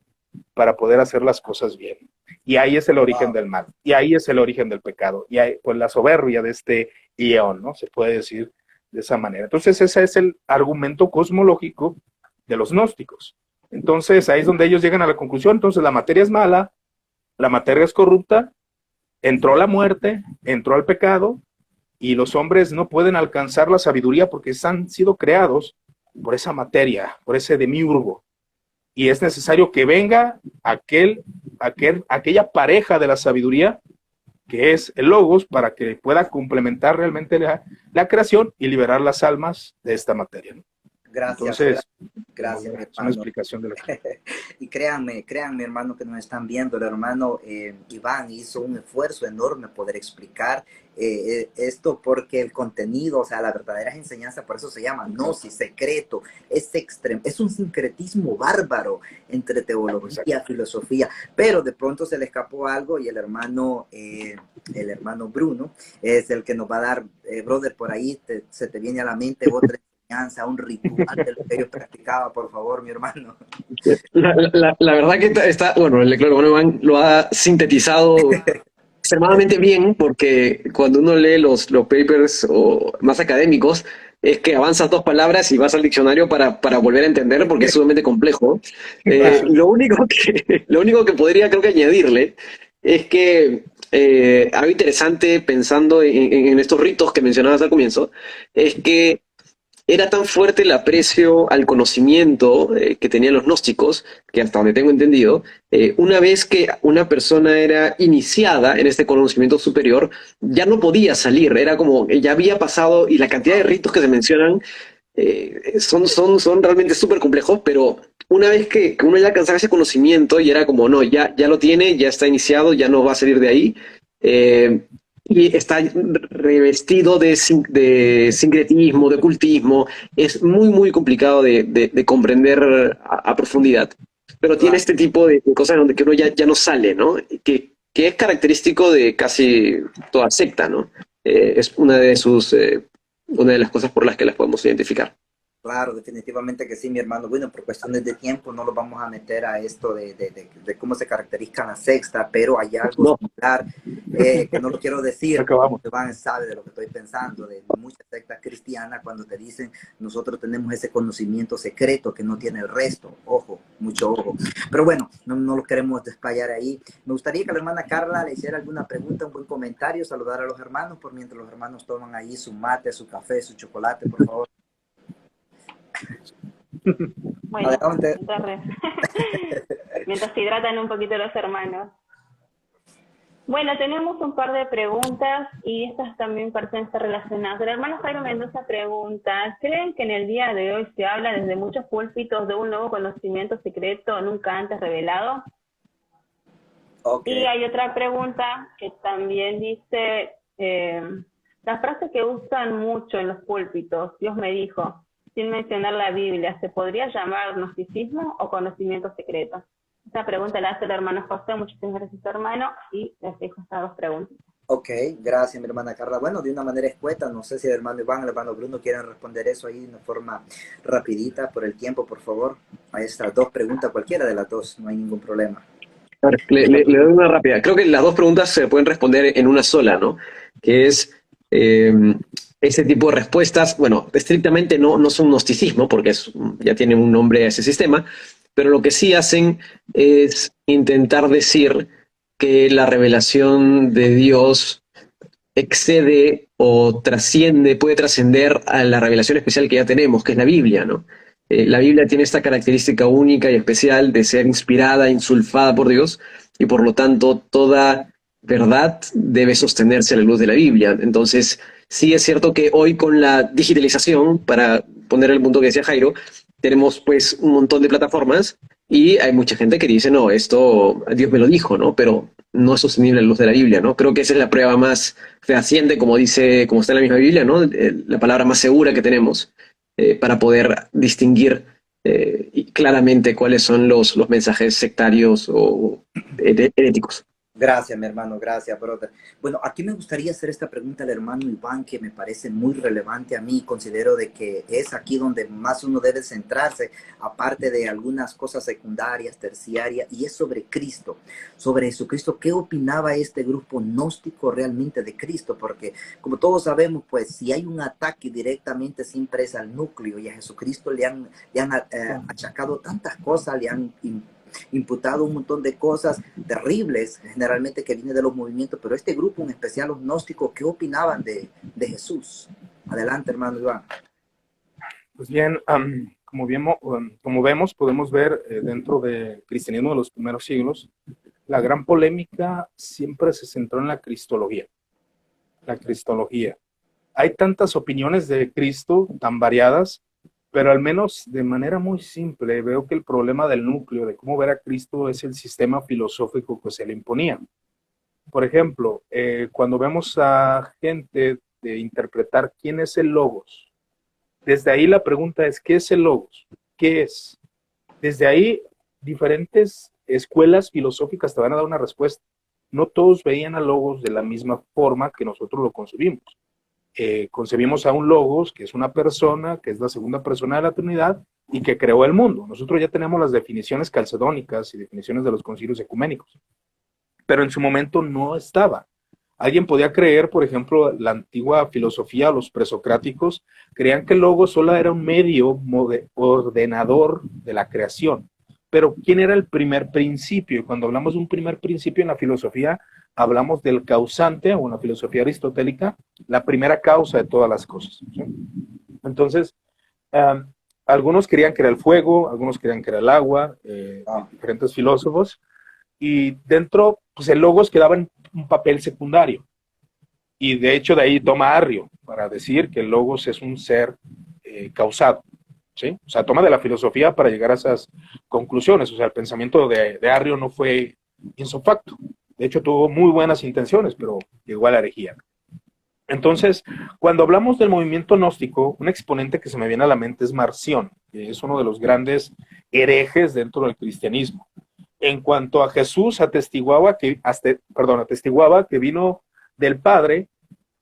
para poder hacer las cosas bien. Y ahí es el origen del mal. Y ahí es el origen del pecado. Y ahí, pues, la soberbia de este eón, ¿no? Se puede decir de esa manera. Entonces, ese es el argumento cosmológico de los gnósticos. Entonces, ahí es donde ellos llegan a la conclusión. Entonces, la materia es mala, la materia es corrupta, entró la muerte, entró el pecado, y los hombres no pueden alcanzar la sabiduría porque han sido creados por esa materia, por ese demiurgo. Y es necesario que venga aquella pareja de la sabiduría que es el Logos, para que pueda complementar realmente la creación y liberar las almas de esta materia, ¿no? Gracias, Entonces, gracias, mi es una hermano. explicación de lo que... Y créanme, hermano, que nos están viendo, el hermano Iván hizo un esfuerzo enorme poder explicar esto, porque el contenido, o sea, la verdadera enseñanza, por eso se llama gnosis, secreto, es extremo, es un sincretismo bárbaro entre teología, filosofía, pero de pronto se le escapó algo y el hermano Bruno es el que nos va a dar, brother, por ahí se te viene a la mente otra enseñanza, un ritual de lo que yo practicaba, por favor, mi hermano. La verdad que bueno, el cloro Iván lo ha sintetizado extremadamente bien, porque cuando uno lee los papers más académicos, es que avanzas 2 palabras y vas al diccionario para volver a entender, porque es sumamente complejo. Lo único que podría, creo que, añadirle es que algo interesante pensando en estos ritos que mencionabas al comienzo, es que era tan fuerte el aprecio al conocimiento que tenían los gnósticos, que hasta donde tengo entendido, una vez que una persona era iniciada en este conocimiento superior, ya no podía salir, era como que ya había pasado, y la cantidad de ritos que se mencionan son realmente súper complejos, pero una vez que uno ya alcanzaba ese conocimiento y era como, no, ya lo tiene, ya está iniciado, ya no va a salir de ahí, y está revestido de sincretismo, de ocultismo, es muy, muy complicado de comprender a profundidad. Pero tiene este tipo de cosas donde que uno ya no sale, ¿no? Que es característico de casi toda secta, ¿no? Es una de las cosas por las que las podemos identificar. Claro, definitivamente que sí, mi hermano. Bueno, por cuestiones de tiempo no lo vamos a meter a esto de cómo se caracteriza la sexta, pero hay algo similar que no lo quiero decir. Iván sabe de lo que estoy pensando, de muchas sectas cristianas cuando te dicen nosotros tenemos ese conocimiento secreto que no tiene el resto. Ojo, mucho ojo. Pero bueno, no lo queremos desplayar ahí. Me gustaría que la hermana Carla le hiciera alguna pregunta, un buen comentario, saludar a los hermanos, por mientras los hermanos toman ahí su mate, su café, su chocolate, por favor. Bueno, mientras se hidratan un poquito los hermanos. Bueno, tenemos un par de preguntas y estas también parecen estar relacionadas. El hermano Jairo Mendoza pregunta, ¿creen que en el día de hoy se habla desde muchos púlpitos de un nuevo conocimiento secreto nunca antes revelado? Okay. Y hay otra pregunta que también dice, la frase que usan mucho en los púlpitos, Dios me dijo, sin mencionar la Biblia, ¿se podría llamar gnosticismo o conocimiento secreto? Esta pregunta la hace el hermano José, muchísimas gracias hermano, y les dejo estas 2 preguntas. Ok, gracias mi hermana Carla. Bueno, de una manera escueta, no sé si el hermano Iván, el hermano Bruno quieren responder eso ahí de una forma rapidita por el tiempo, por favor. A estas 2 preguntas, cualquiera de las 2, no hay ningún problema. A ver, le doy una rápida. Creo que las 2 preguntas se pueden responder en una sola, ¿no? Que es... ese tipo de respuestas, bueno, estrictamente no son gnosticismo, porque ya tiene un nombre a ese sistema, pero lo que sí hacen es intentar decir que la revelación de Dios excede o puede trascender a la revelación especial que ya tenemos, que es la Biblia, ¿no? La Biblia tiene esta característica única y especial de ser inspirada, insulfada por Dios, y por lo tanto toda verdad debe sostenerse a la luz de la Biblia. Entonces, sí es cierto que hoy con la digitalización, para poner el punto que decía Jairo, tenemos pues un montón de plataformas y hay mucha gente que dice, no, esto Dios me lo dijo, ¿no? Pero no es sostenible a la luz de la Biblia, ¿no? Creo que esa es la prueba más fehaciente, como está en la misma Biblia, ¿no? La palabra más segura que tenemos para poder distinguir claramente cuáles son los mensajes sectarios o heréticos. Gracias, mi hermano, gracias, brother. Bueno, aquí me gustaría hacer esta pregunta al hermano Iván, que me parece muy relevante a mí. Considero de que es aquí donde más uno debe centrarse, aparte de algunas cosas secundarias, terciarias, y es sobre Cristo, sobre Jesucristo. ¿Qué opinaba este grupo gnóstico realmente de Cristo? Porque, como todos sabemos, pues, si hay un ataque directamente siempre es al núcleo, y a Jesucristo le han achacado tantas cosas, le han imputado un montón de cosas terribles, generalmente que viene de los movimientos, pero este grupo, en especial los gnósticos, ¿qué opinaban de Jesús? Adelante, hermano Iván. Pues bien, como vemos, podemos ver dentro del cristianismo de los primeros siglos, la gran polémica siempre se centró en la cristología. La cristología. Hay tantas opiniones de Cristo, tan variadas, pero al menos de manera muy simple veo que el problema del núcleo, de cómo ver a Cristo, es el sistema filosófico que se le imponía. Por ejemplo, cuando vemos a gente de interpretar quién es el Logos, desde ahí la pregunta es, ¿qué es el Logos? ¿Qué es? Desde ahí, diferentes escuelas filosóficas te van a dar una respuesta. No todos veían al Logos de la misma forma que nosotros lo concebimos. Concebimos a un Logos, que es una persona, que es la segunda persona de la Trinidad, y que creó el mundo. Nosotros ya tenemos las definiciones calcedónicas y definiciones de los concilios ecuménicos, pero en su momento no estaba. Alguien podía creer, por ejemplo, la antigua filosofía, los presocráticos, creían que el Logos solo era un medio ordenador de la creación. Pero ¿quién era el primer principio? Y cuando hablamos de un primer principio en la filosofía, hablamos del causante, o en la filosofía aristotélica, la primera causa de todas las cosas, ¿sí? Entonces, algunos creían que era el fuego, algunos creían que era el agua, diferentes filósofos, y dentro, pues el Logos quedaba en un papel secundario. Y de hecho de ahí toma Arrio para decir que el Logos es un ser causado, ¿sí? O sea, toma de la filosofía para llegar a esas conclusiones. O sea, el pensamiento de Arrio no fue insofacto. De hecho, tuvo muy buenas intenciones, pero llegó a la herejía. Entonces, cuando hablamos del movimiento gnóstico, un exponente que se me viene a la mente es Marción, que es uno de los grandes herejes dentro del cristianismo. En cuanto a Jesús, atestiguaba que vino del Padre,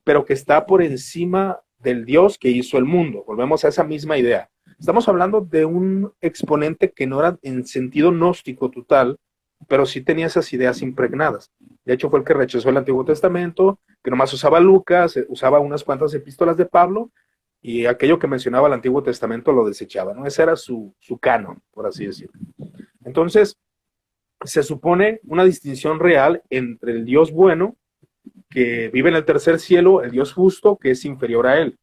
pero que está por encima del Dios que hizo el mundo. Volvemos a esa misma idea. Estamos hablando de un exponente que no era en sentido gnóstico total, pero sí tenía esas ideas impregnadas. De hecho, fue el que rechazó el Antiguo Testamento, que nomás usaba Lucas, usaba unas cuantas epístolas de Pablo, y aquello que mencionaba el Antiguo Testamento lo desechaba, ¿no? Ese era su canon, por así decirlo. Entonces, se supone una distinción real entre el Dios bueno, que vive en el tercer cielo, el Dios justo, que es inferior a él.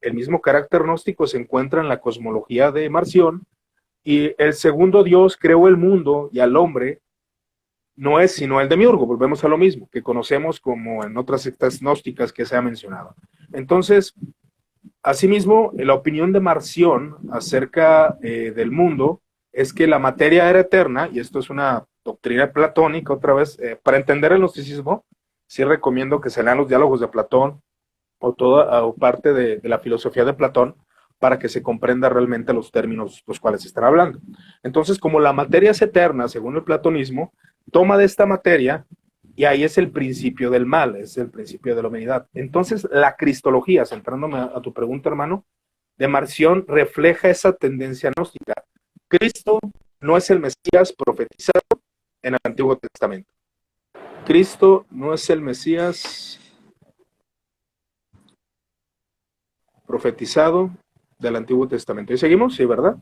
El mismo carácter gnóstico se encuentra en la cosmología de Marción, y el segundo Dios creó el mundo y al hombre, no es sino el demiurgo. Volvemos a lo mismo, que conocemos como en otras sectas gnósticas que se ha mencionado. Entonces, asimismo, la opinión de Marción acerca del mundo es que la materia era eterna, y esto es una doctrina platónica, otra vez, para entender el gnosticismo, sí recomiendo que se lean los diálogos de Platón, o parte de la filosofía de Platón, para que se comprenda realmente los términos los cuales se están hablando. Entonces, como la materia es eterna, según el platonismo, toma de esta materia, y ahí es el principio del mal, es el principio de la humanidad. Entonces, la cristología, centrándome a tu pregunta, hermano, de Marción, refleja esa tendencia gnóstica. Cristo no es el Mesías profetizado en el Antiguo Testamento. Cristo no es el Mesías profetizado del Antiguo Testamento. ¿Y seguimos? Sí, ¿verdad?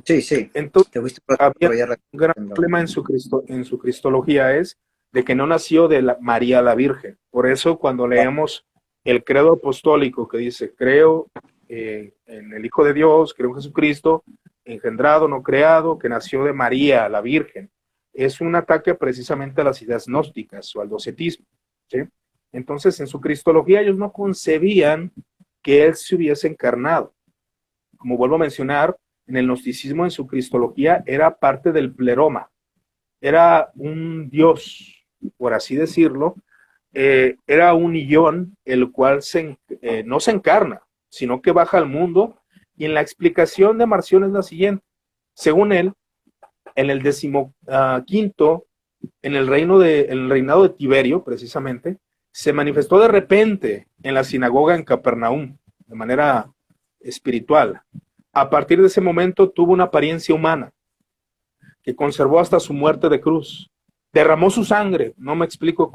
Sí, sí. Entonces, Te fuiste había un gran problema en su cristología es de que no nació de María la Virgen. Por eso, cuando leemos el credo apostólico que dice, creo en el Hijo de Dios, creo en Jesucristo, engendrado, no creado, que nació de María la Virgen, es un ataque precisamente a las ideas gnósticas o al docetismo, ¿sí? Entonces, en su cristología ellos no concebían que él se hubiese encarnado. Como vuelvo a mencionar, en el gnosticismo, en su cristología, era parte del pleroma. Era un Dios, por así decirlo, era un Ión, el cual no se encarna, sino que baja al mundo. Y en la explicación de Marción es la siguiente. Según él, en el 15º, en el reinado de Tiberio, precisamente, se manifestó de repente en la sinagoga en Capernaum, de manera espiritual. A partir de ese momento tuvo una apariencia humana, que conservó hasta su muerte de cruz. Derramó su sangre. No me explico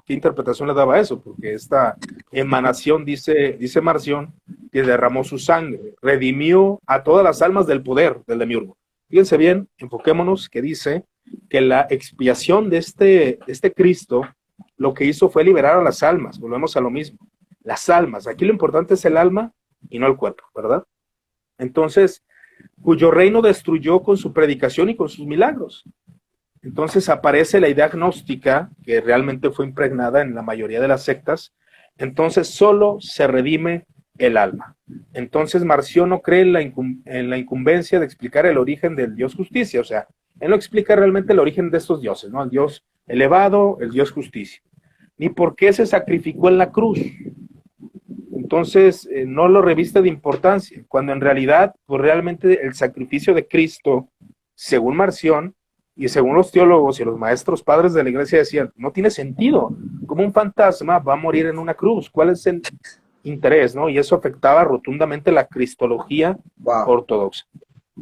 qué interpretación le daba eso, porque esta emanación, dice Marción, que derramó su sangre, redimió a todas las almas del poder del demiurgo. Fíjense bien, enfoquémonos, que dice que la expiación de este Cristo, lo que hizo fue liberar a las almas. Volvemos a lo mismo. Las almas. Aquí lo importante es el alma y no el cuerpo, ¿verdad? Entonces, cuyo reino destruyó con su predicación y con sus milagros. Entonces aparece la idea gnóstica, que realmente fue impregnada en la mayoría de las sectas. Entonces solo se redime el alma. Entonces Marción no cree en la incumbencia de explicar el origen del Dios justicia, o sea, él no explica realmente el origen de estos dioses, ¿no? El Dios elevado, el Dios justicia, ni por qué se sacrificó en la cruz. Entonces no lo reviste de importancia, cuando en realidad, pues realmente el sacrificio de Cristo, según Marción, y según los teólogos y los maestros padres de la iglesia decían, no tiene sentido, como un fantasma va a morir en una cruz, ¿cuál es el interés, no? Y eso afectaba rotundamente la cristología ortodoxa.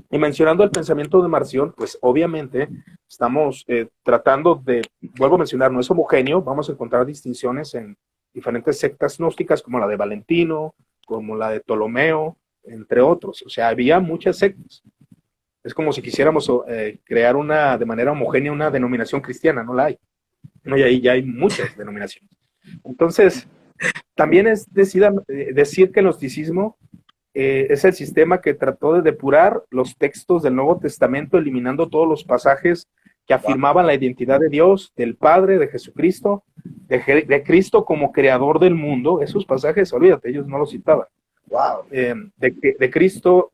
Y mencionando el pensamiento de Marción, pues obviamente estamos tratando de, vuelvo a mencionar, no es homogéneo, vamos a encontrar distinciones en diferentes sectas gnósticas como la de Valentino, como la de Ptolomeo, entre otros. O sea, había muchas sectas. Es como si quisiéramos crear de manera homogénea una denominación cristiana, no la hay. No, y ahí ya hay muchas denominaciones. Entonces, también es decir que el gnosticismo es el sistema que trató de depurar los textos del Nuevo Testamento, eliminando todos los pasajes que afirmaban la identidad de Dios, del Padre, de Jesucristo, de Cristo como creador del mundo. Esos pasajes, olvídate, ellos no los citaban. De Cristo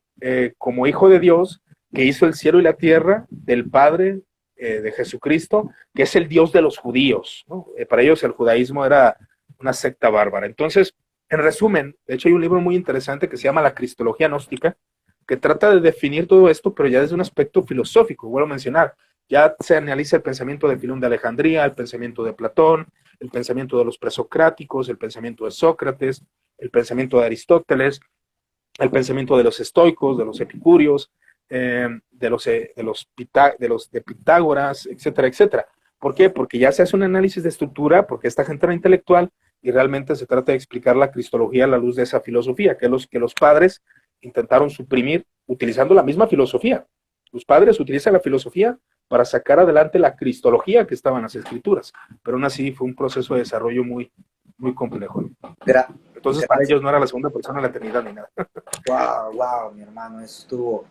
como Hijo de Dios, que hizo el cielo y la tierra, del Padre, de Jesucristo, que es el Dios de los judíos, ¿no? Para ellos el judaísmo era una secta bárbara. Entonces, en resumen, de hecho hay un libro muy interesante que se llama La Cristología Gnóstica, que trata de definir todo esto, pero ya desde un aspecto filosófico, vuelvo a mencionar. Ya se analiza el pensamiento de Filón de Alejandría, el pensamiento de Platón, el pensamiento de los presocráticos, el pensamiento de Sócrates, el pensamiento de Aristóteles, el pensamiento de los estoicos, de los epicúreos, de Pitágoras, etcétera, etcétera. ¿Por qué? Porque ya se hace un análisis de estructura, porque esta gente era intelectual y realmente se trata de explicar la cristología a la luz de esa filosofía, que los padres intentaron suprimir utilizando la misma filosofía. Los padres utilizan la filosofía para sacar adelante la cristología que estaba en las escrituras, pero aún así fue un proceso de desarrollo muy, muy complejo. Entonces para ellos no era la segunda persona de la eternidad ni nada. Wow, mi hermano, eso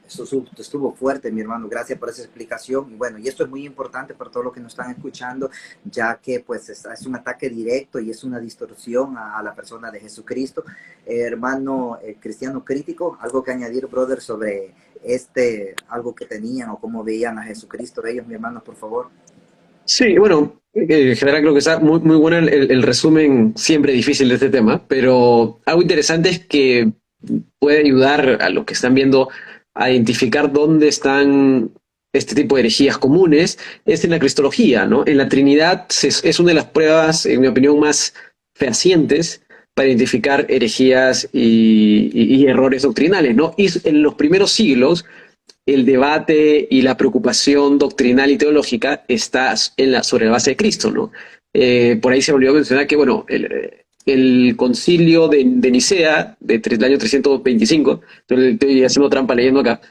estuvo fuerte, mi hermano. Gracias por esa explicación. Y bueno, y esto es muy importante para todos los que nos están escuchando, ya que pues es un ataque directo y es una distorsión a la persona de Jesucristo. Hermano cristiano crítico, algo que añadir, brother, sobre algo que tenían o cómo veían a Jesucristo ellos, mi hermano, por favor. Sí, bueno, en general creo que está muy, muy bueno el resumen, siempre difícil de este tema, pero algo interesante es que puede ayudar a los que están viendo a identificar dónde están este tipo de herejías comunes, es en la cristología, ¿no? En la Trinidad es una de las pruebas, en mi opinión, más fehacientes para identificar herejías y errores doctrinales, ¿no? Y en los primeros siglos el debate y la preocupación doctrinal y teológica está sobre la base de Cristo, ¿no? Por ahí se me olvidó mencionar que, bueno, el concilio de Nicea del año 325, estoy haciendo trampa leyendo acá,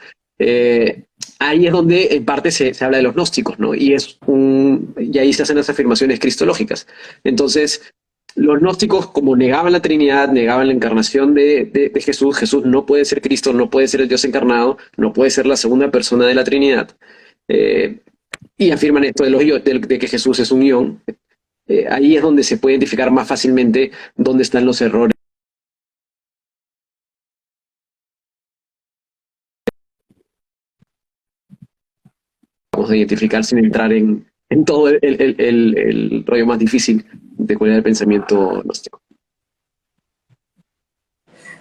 ahí es donde en parte se habla de los gnósticos, ¿no? Y ahí se hacen las afirmaciones cristológicas. Entonces, los gnósticos, como negaban la Trinidad, negaban la encarnación de Jesús, Jesús no puede ser Cristo, no puede ser el Dios encarnado, no puede ser la segunda persona de la Trinidad, y afirman esto de que Jesús es un guión. Ahí es donde se puede identificar más fácilmente dónde están los errores. Vamos a identificar sin entrar en todo el rollo más difícil de cuál es el pensamiento gnóstico.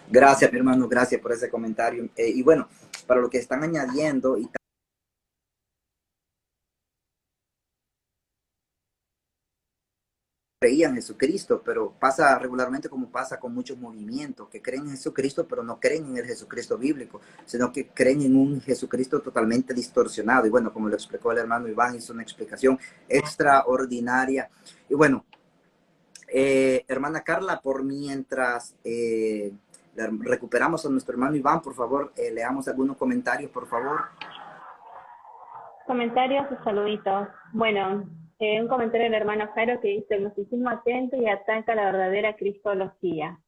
Gracias, mi hermano, gracias por ese comentario. Y bueno, para lo que están añadiendo y creían en Jesucristo, pero pasa regularmente como pasa con muchos movimientos, que creen en Jesucristo, pero no creen en el Jesucristo bíblico, sino que creen en un Jesucristo totalmente distorsionado. Y bueno, como lo explicó el hermano Iván, hizo una explicación extraordinaria. Y bueno, hermana Carla, por mientras recuperamos a nuestro hermano Iván, por favor, leamos algunos comentarios, por favor. Comentarios y saluditos. Bueno, un comentario del hermano Jairo que dice: el gnosticismo atento y ataca la verdadera cristología.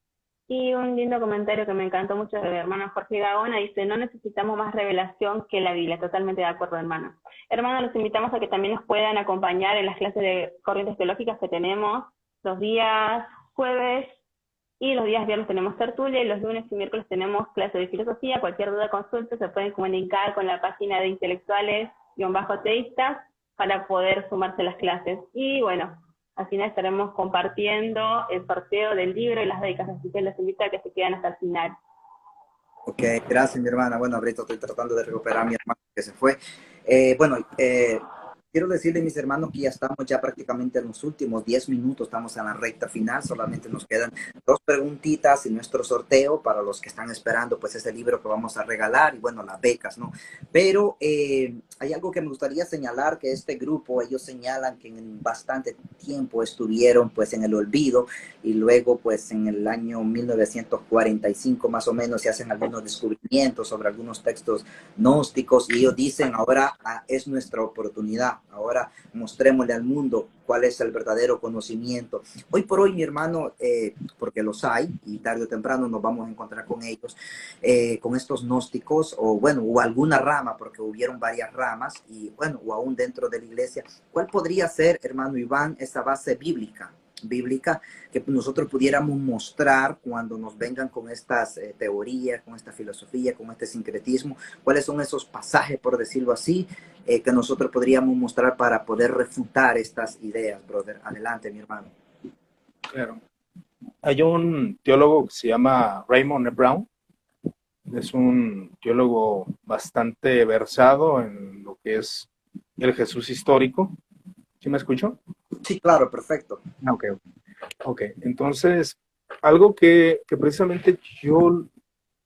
Y un lindo comentario que me encantó mucho de mi hermano Jorge Gaona, dice, no necesitamos más revelación que la Biblia. Totalmente de acuerdo, hermano. Hermano, los invitamos a que también nos puedan acompañar en las clases de corrientes teológicas que tenemos los días jueves y los días viernes tenemos tertulia y los lunes y miércoles tenemos clase de filosofía. Cualquier duda, consulta, se pueden comunicar con la página de intelectuales-teístas para poder sumarse a las clases. Y bueno, al final estaremos compartiendo el sorteo del libro y las becas, así que les invito a que se queden hasta el final. Ok, gracias mi hermana. Bueno, ahorita estoy tratando de recuperar a mi hermano que se fue. Quiero decirle, mis hermanos, que ya estamos ya prácticamente en los últimos 10 minutos, estamos en la recta final, solamente nos quedan 2 preguntitas y nuestro sorteo para los que están esperando, pues ese libro que vamos a regalar y bueno, las becas, ¿no? Pero hay algo que me gustaría señalar, que este grupo, ellos señalan que en bastante tiempo estuvieron pues en el olvido y luego pues en el año 1945 más o menos se hacen algunos descubrimientos sobre algunos textos gnósticos y ellos dicen, ahora es nuestra oportunidad. Ahora mostrémosle al mundo cuál es el verdadero conocimiento. Hoy por hoy, mi hermano, porque los hay, y tarde o temprano nos vamos a encontrar con ellos, con estos gnósticos, o bueno, o alguna rama, porque hubieron varias ramas, y bueno, o aún dentro de la iglesia. ¿Cuál podría ser, hermano Iván, esa base bíblica que nosotros pudiéramos mostrar cuando nos vengan con estas teorías, con esta filosofía, con este sincretismo? ¿Cuáles son esos pasajes, por decirlo así, que nosotros podríamos mostrar para poder refutar estas ideas, brother? Adelante, mi hermano. Claro. Hay un teólogo que se llama Raymond E. Brown. Es un teólogo bastante versado en lo que es el Jesús histórico. ¿Sí me escucho? Sí, claro, perfecto. Ok. Entonces, algo que precisamente yo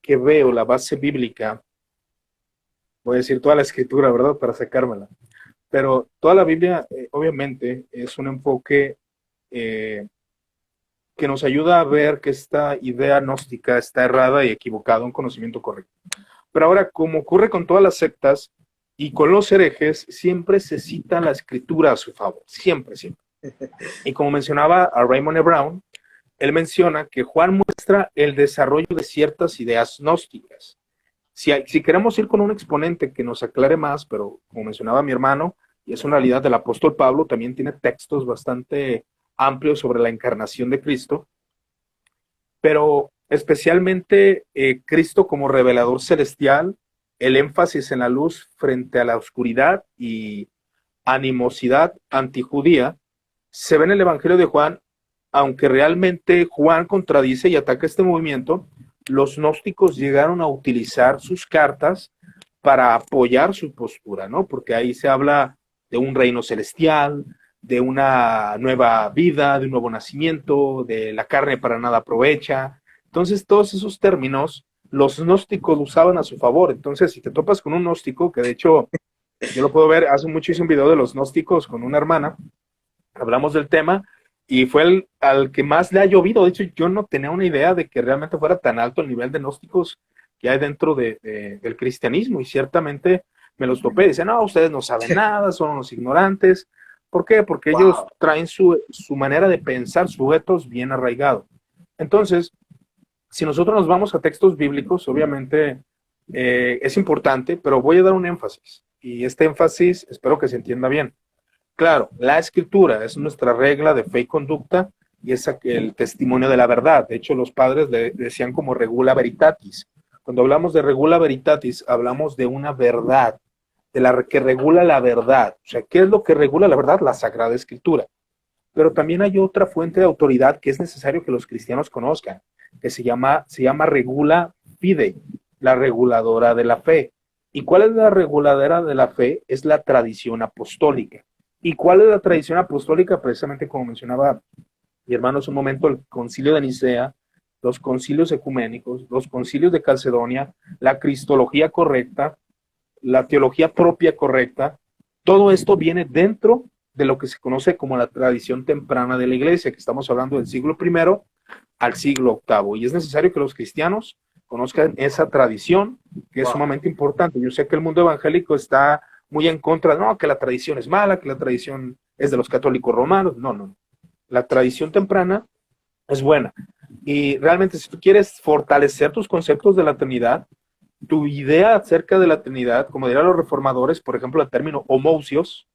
que veo, la base bíblica, voy a decir toda la escritura, ¿verdad? Para sacármela. Pero toda la Biblia, obviamente, es un enfoque que nos ayuda a ver que esta idea gnóstica está errada y equivocada, un conocimiento correcto. Pero ahora, como ocurre con todas las sectas y con los herejes, siempre se cita la escritura a su favor, siempre. Y como mencionaba a Raymond E. Brown, él menciona que Juan muestra el desarrollo de ciertas ideas gnósticas. Si queremos ir con un exponente que nos aclare más, pero como mencionaba mi hermano, y es una realidad del apóstol Pablo, también tiene textos bastante amplios sobre la encarnación de Cristo, pero especialmente Cristo como revelador celestial, el énfasis en la luz frente a la oscuridad y animosidad antijudía, se ve en el Evangelio de Juan, aunque realmente Juan contradice y ataca este movimiento. Los gnósticos llegaron a utilizar sus cartas para apoyar su postura, ¿no? Porque ahí se habla de un reino celestial, de una nueva vida, de un nuevo nacimiento, de la carne para nada aprovecha. Entonces, todos esos términos, los gnósticos lo usaban a su favor. Entonces, si te topas con un gnóstico, que de hecho, yo lo puedo ver, hace mucho hice un video de los gnósticos con una hermana, hablamos del tema, y fue al que más le ha llovido. De hecho, yo no tenía una idea de que realmente fuera tan alto el nivel de gnósticos que hay dentro del cristianismo, y ciertamente me los topé. Dicen, no, ustedes no saben nada, son unos ignorantes. ¿Por qué? Porque ellos traen su manera de pensar, sujetos bien arraigados. Entonces, si nosotros nos vamos a textos bíblicos, obviamente es importante, pero voy a dar un énfasis, y este énfasis espero que se entienda bien. Claro, la escritura es nuestra regla de fe y conducta, y es el testimonio de la verdad. De hecho, los padres le decían como regula veritatis. Cuando hablamos de regula veritatis, hablamos de una verdad, de la que regula la verdad. O sea, ¿qué es lo que regula la verdad? La Sagrada Escritura. Pero también hay otra fuente de autoridad que es necesario que los cristianos conozcan, que se llama regula fidei, la reguladora de la fe. ¿Y cuál es la reguladora de la fe? Es la tradición apostólica. ¿Y cuál es la tradición apostólica? Precisamente como mencionaba mi hermano hace un momento, el concilio de Nicea, los concilios ecuménicos, los concilios de Calcedonia, la cristología correcta, la teología propia correcta. Todo esto viene dentro de lo que se conoce como la tradición temprana de la iglesia, que estamos hablando del siglo I al siglo VIII. Y es necesario que los cristianos conozcan esa tradición, que es sumamente importante. Yo sé que el mundo evangélico está muy en contra, no, que la tradición es mala, que la tradición es de los católicos romanos. No. La tradición temprana es buena. Y realmente si tú quieres fortalecer tus conceptos de la Trinidad, tu idea acerca de la Trinidad, como dirán los reformadores, por ejemplo, el término homousios,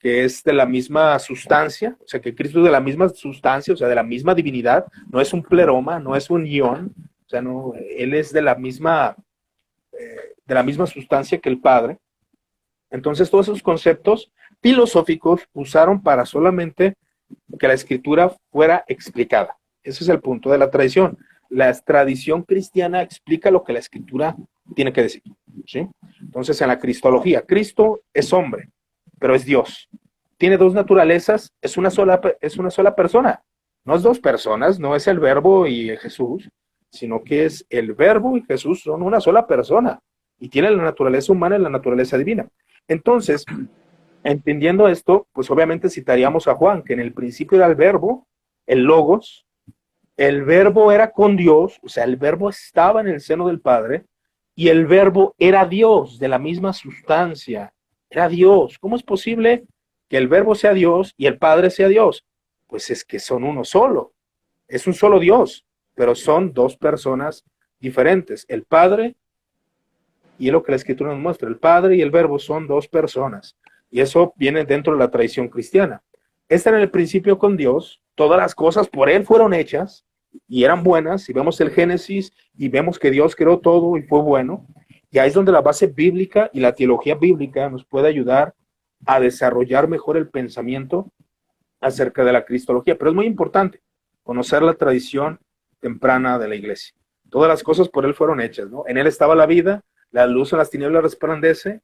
que es de la misma sustancia, o sea, que Cristo es de la misma sustancia, o sea, de la misma divinidad, no es un pleroma, no es un ión, o sea, no, Él es de la misma sustancia que el Padre. Entonces, todos esos conceptos filosóficos usaron para solamente que la Escritura fuera explicada. Ese es el punto de la tradición. La tradición cristiana explica lo que la Escritura tiene que decir, ¿sí? Entonces, en la cristología, Cristo es hombre, pero es Dios. Tiene dos naturalezas, es una sola persona. No es dos personas, no es el Verbo y Jesús, sino que es el Verbo y Jesús son una sola persona y tienen la naturaleza humana y la naturaleza divina. Entonces, entendiendo esto, pues obviamente citaríamos a Juan, que en el principio era el Verbo, el Logos, el Verbo era con Dios, o sea, el Verbo estaba en el seno del Padre y el Verbo era Dios, de la misma sustancia. Era Dios. ¿Cómo es posible que el Verbo sea Dios y el Padre sea Dios? Pues es que son uno solo. Es un solo Dios, pero son dos personas diferentes. El Padre, y es lo que la Escritura nos muestra, el Padre y el Verbo son dos personas. Y eso viene dentro de la tradición cristiana. Está en el principio con Dios, todas las cosas por Él fueron hechas y eran buenas. Y vemos el Génesis y vemos que Dios creó todo y fue bueno. Y ahí es donde la base bíblica y la teología bíblica nos puede ayudar a desarrollar mejor el pensamiento acerca de la cristología. Pero es muy importante conocer la tradición temprana de la iglesia. Todas las cosas por Él fueron hechas, ¿no? En Él estaba la vida, la luz en las tinieblas resplandece,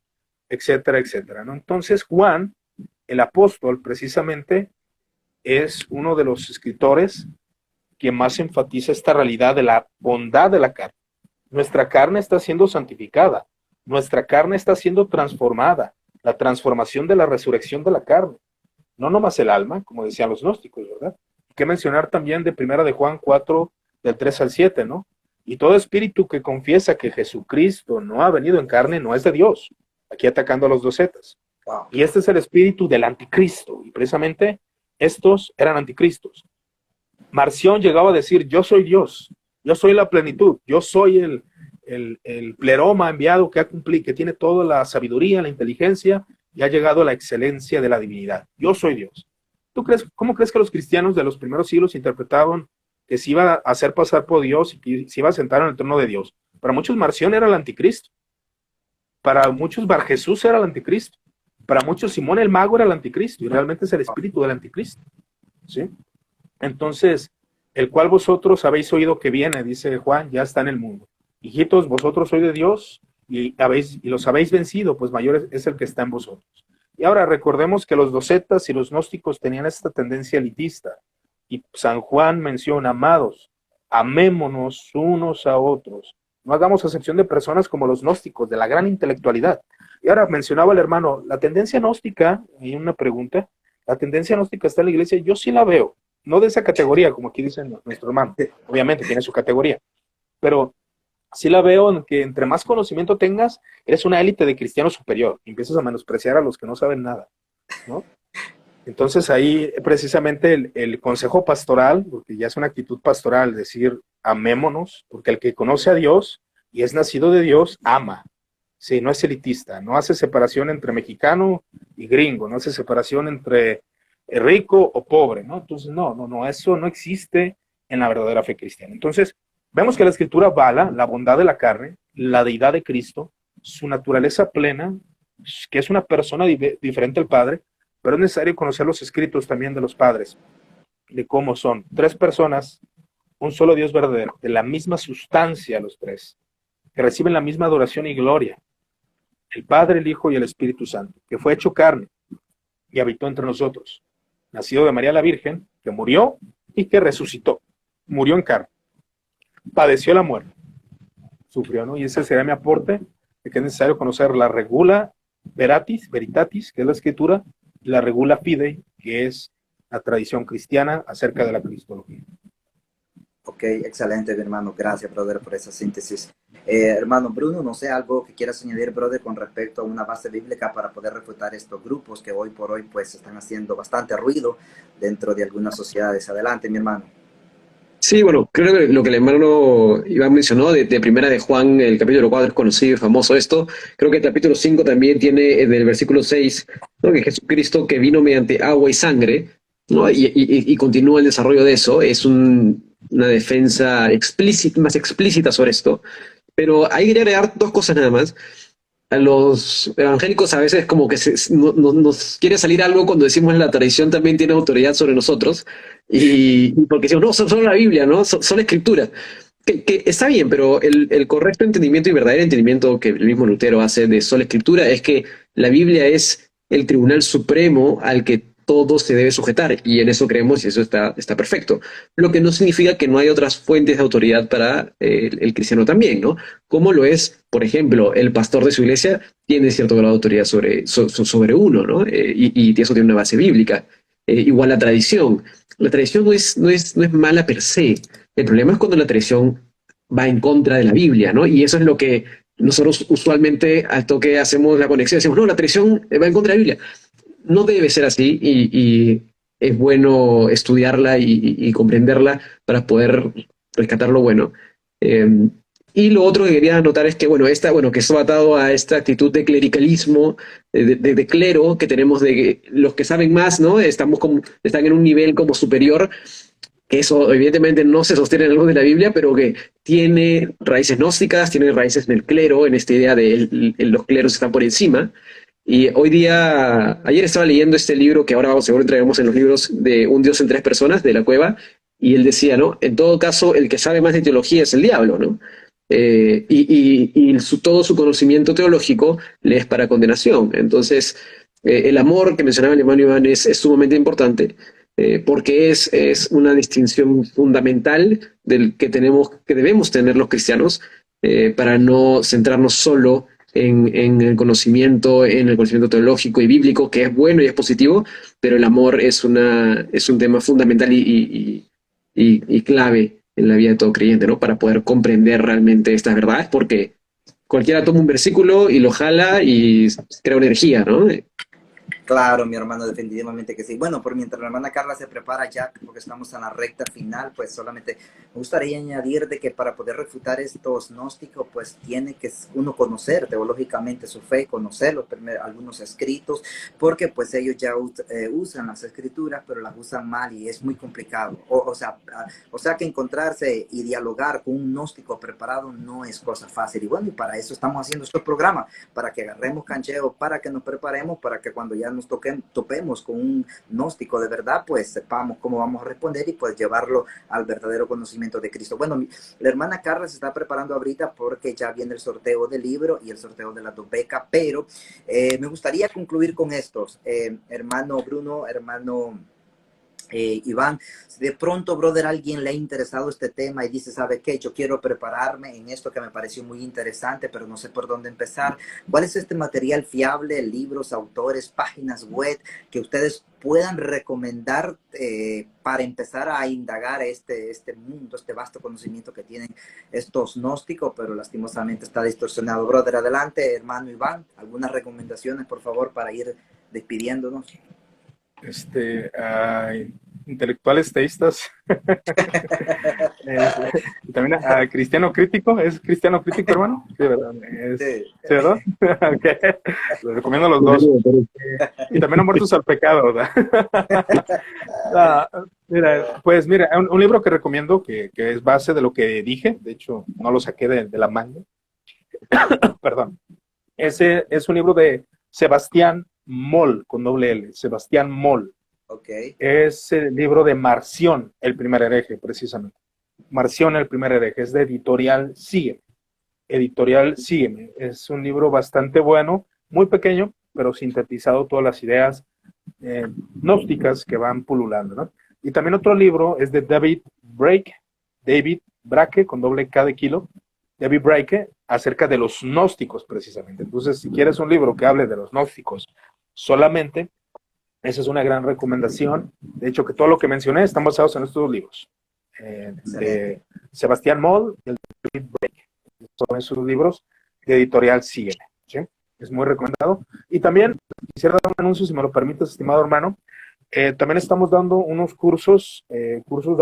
etcétera, etcétera, ¿no? Entonces Juan, el apóstol, precisamente es uno de los escritores que más enfatiza esta realidad de la bondad de la carne. Nuestra carne está siendo santificada, nuestra carne está siendo transformada, la transformación de la resurrección de la carne, no nomás el alma, como decían los gnósticos, ¿verdad? Hay que mencionar también de primera de Juan 4, del 3 al 7, ¿no? Y todo espíritu que confiesa que Jesucristo no ha venido en carne no es de Dios, aquí atacando a los docetas. Wow. Y este es el espíritu del anticristo, y precisamente estos eran anticristos. Marción llegaba a decir, yo soy Dios, yo soy la plenitud, yo soy el pleroma enviado que ha cumplido, que tiene toda la sabiduría, la inteligencia y ha llegado a la excelencia de la divinidad. Yo soy Dios. ¿Cómo crees que los cristianos de los primeros siglos interpretaban que se iba a hacer pasar por Dios y que se iba a sentar en el trono de Dios? Para muchos Marción era el anticristo. Para muchos Bar Jesús era el anticristo. Para muchos Simón el mago era el anticristo y realmente es el espíritu del anticristo, ¿sí? Entonces, el cual vosotros habéis oído que viene, dice Juan, ya está en el mundo. Hijitos, vosotros sois de Dios y los habéis vencido, pues mayor es el que está en vosotros. Y ahora recordemos que los docetas y los gnósticos tenían esta tendencia elitista. Y San Juan menciona, amados, amémonos unos a otros. No hagamos acepción de personas como los gnósticos, de la gran intelectualidad. Y ahora mencionaba el hermano, la tendencia gnóstica, hay una pregunta, la tendencia gnóstica está en la iglesia, yo sí la veo. No de esa categoría, como aquí dice nuestro hermano. Obviamente tiene su categoría. Pero sí la veo en que entre más conocimiento tengas, eres una élite de cristiano superior. Y empiezas a menospreciar a los que no saben nada, ¿no? Entonces ahí precisamente el consejo pastoral, porque ya es una actitud pastoral, decir amémonos, porque el que conoce a Dios y es nacido de Dios, ama. Sí, no es elitista, no hace separación entre mexicano y gringo, no hace separación entre rico o pobre, ¿no? Entonces, no, eso no existe en la verdadera fe cristiana. Entonces, vemos que la Escritura avala la bondad de la carne, la deidad de Cristo, su naturaleza plena, que es una persona diferente al Padre, pero es necesario conocer los escritos también de los padres, de cómo son tres personas, un solo Dios verdadero, de la misma sustancia los tres, que reciben la misma adoración y gloria, el Padre, el Hijo y el Espíritu Santo, que fue hecho carne y habitó entre nosotros, nacido de María la Virgen, que murió y que resucitó, murió en carne, padeció la muerte, sufrió, ¿no? Y ese será mi aporte, de que es necesario conocer la regula veritatis, que es la Escritura, y la regula fidei, que es la tradición cristiana acerca de la cristología. Ok, excelente, mi hermano. Gracias, brother, por esa síntesis. Hermano Bruno, no sé, algo que quieras añadir, brother, con respecto a una base bíblica para poder refutar estos grupos que hoy por hoy pues están haciendo bastante ruido dentro de algunas sociedades. Adelante, mi hermano. Sí, bueno, creo que lo que el hermano Iván mencionó de Primera de Juan, el capítulo 4 es conocido y famoso esto. Creo que el capítulo 5 también tiene del versículo 6, ¿no? Que Jesucristo que vino mediante agua y sangre, ¿no? Y continúa el desarrollo de eso. Es una defensa explícita, más explícita sobre esto. Pero ahí quería agregar dos cosas nada más. A los evangélicos a veces como que nos quiere salir algo cuando decimos la tradición también tiene autoridad sobre nosotros y porque decimos, no, son la Biblia, ¿no? Son escritura. Que está bien, pero el correcto entendimiento y verdadero entendimiento que el mismo Lutero hace de sola escritura es que la Biblia es el tribunal supremo al que todo se debe sujetar y en eso creemos y eso está perfecto. Lo que no significa que no hay otras fuentes de autoridad para el cristiano también, ¿no? Como lo es, por ejemplo, el pastor de su iglesia tiene cierto grado de autoridad sobre uno, ¿no? Y eso tiene una base bíblica. Igual la tradición. La tradición no es mala per se. El problema es cuando la tradición va en contra de la Biblia, ¿no? Y eso es lo que nosotros usualmente al toque hacemos la conexión, decimos, no, la tradición va en contra de la Biblia. No debe ser así y es bueno estudiarla y comprenderla para poder rescatar lo bueno. Eh, y lo otro que quería anotar es que, bueno, que eso atado a esta actitud de clericalismo, de clero que tenemos de que los que saben más, ¿no? Están en un nivel como superior, que eso evidentemente no se sostiene en algo de la Biblia, pero que tiene raíces gnósticas, tiene raíces en el clero, en esta idea de los cleros están por encima. Y ayer estaba leyendo este libro que ahora seguro traemos en los libros de Un Dios en tres personas, de la Cueva, y él decía, ¿no? En todo caso, el que sabe más de teología es el diablo, ¿no? Todo su conocimiento teológico le es para condenación. Entonces, el amor que mencionaba el hermano Iván es sumamente importante, porque es una distinción fundamental del que debemos tener los cristianos, para no centrarnos solo en el conocimiento teológico y bíblico, que es bueno y es positivo, pero el amor es un tema fundamental y clave en la vida de todo creyente, ¿no? Para poder comprender realmente estas verdades, porque cualquiera toma un versículo y lo jala y crea una energía, ¿no? Claro, mi hermano, definitivamente que sí. Bueno, por mientras la hermana Carla se prepara ya, porque estamos en la recta final, pues solamente me gustaría añadir de que para poder refutar estos gnósticos, pues tiene que uno conocer teológicamente su fe, conocer algunos escritos, porque pues ellos ya usan las escrituras, pero las usan mal y es muy complicado. O sea que encontrarse y dialogar con un gnóstico preparado no es cosa fácil. Y bueno, y para eso estamos haciendo este programa, para que agarremos cancheo, para que nos preparemos, para que cuando ya nos topemos con un gnóstico de verdad, pues sepamos cómo vamos a responder y pues llevarlo al verdadero conocimiento de Cristo. Bueno, la hermana Carla se está preparando ahorita porque ya viene el sorteo del libro y el sorteo de la becas, pero me gustaría concluir con estos. Hermano Bruno, hermano Iván, si de pronto, brother, a alguien le ha interesado este tema y dice, ¿sabe qué? Yo quiero prepararme en esto que me pareció muy interesante, pero no sé por dónde empezar. ¿Cuál es este material fiable, libros, autores, páginas web que ustedes puedan recomendar para empezar a indagar este mundo, este vasto conocimiento que tienen estos gnósticos, pero lastimosamente está distorsionado? Brother, adelante, hermano Iván, algunas recomendaciones, por favor, para ir despidiéndonos. Intelectuales teístas. Y también cristiano crítico. ¿Es cristiano crítico, hermano? Sí, ¿verdad? ¿Sí, verdad? Okay. Les recomiendo los dos. Y también a Muertos al Pecado, ¿verdad? Mira, un libro que recomiendo que es base de lo que dije. De hecho, no lo saqué de la manga. Perdón. Ese es un libro de Sebastián Moll, con doble L, Sebastián Moll. Okay. Es el libro de Marción, el primer hereje, precisamente. Marción, el primer hereje, es de Editorial Sígueme. Editorial Sígueme. Es un libro bastante bueno, muy pequeño, pero sintetizado todas las ideas gnósticas que van pululando, ¿no? Y también otro libro es de David Brake, con doble K de kilo, David Brake, acerca de los gnósticos, precisamente. Entonces, si quieres un libro que hable de los gnósticos solamente, esa es una gran recomendación. De hecho, que todo lo que mencioné están basados en estos dos libros. De Sebastián Moll y el de David Brake. Son esos libros de Editorial Sígueme, ¿sí? Es muy recomendado. Y también quisiera dar un anuncio, si me lo permites, estimado hermano. También estamos dando unos cursos, cursos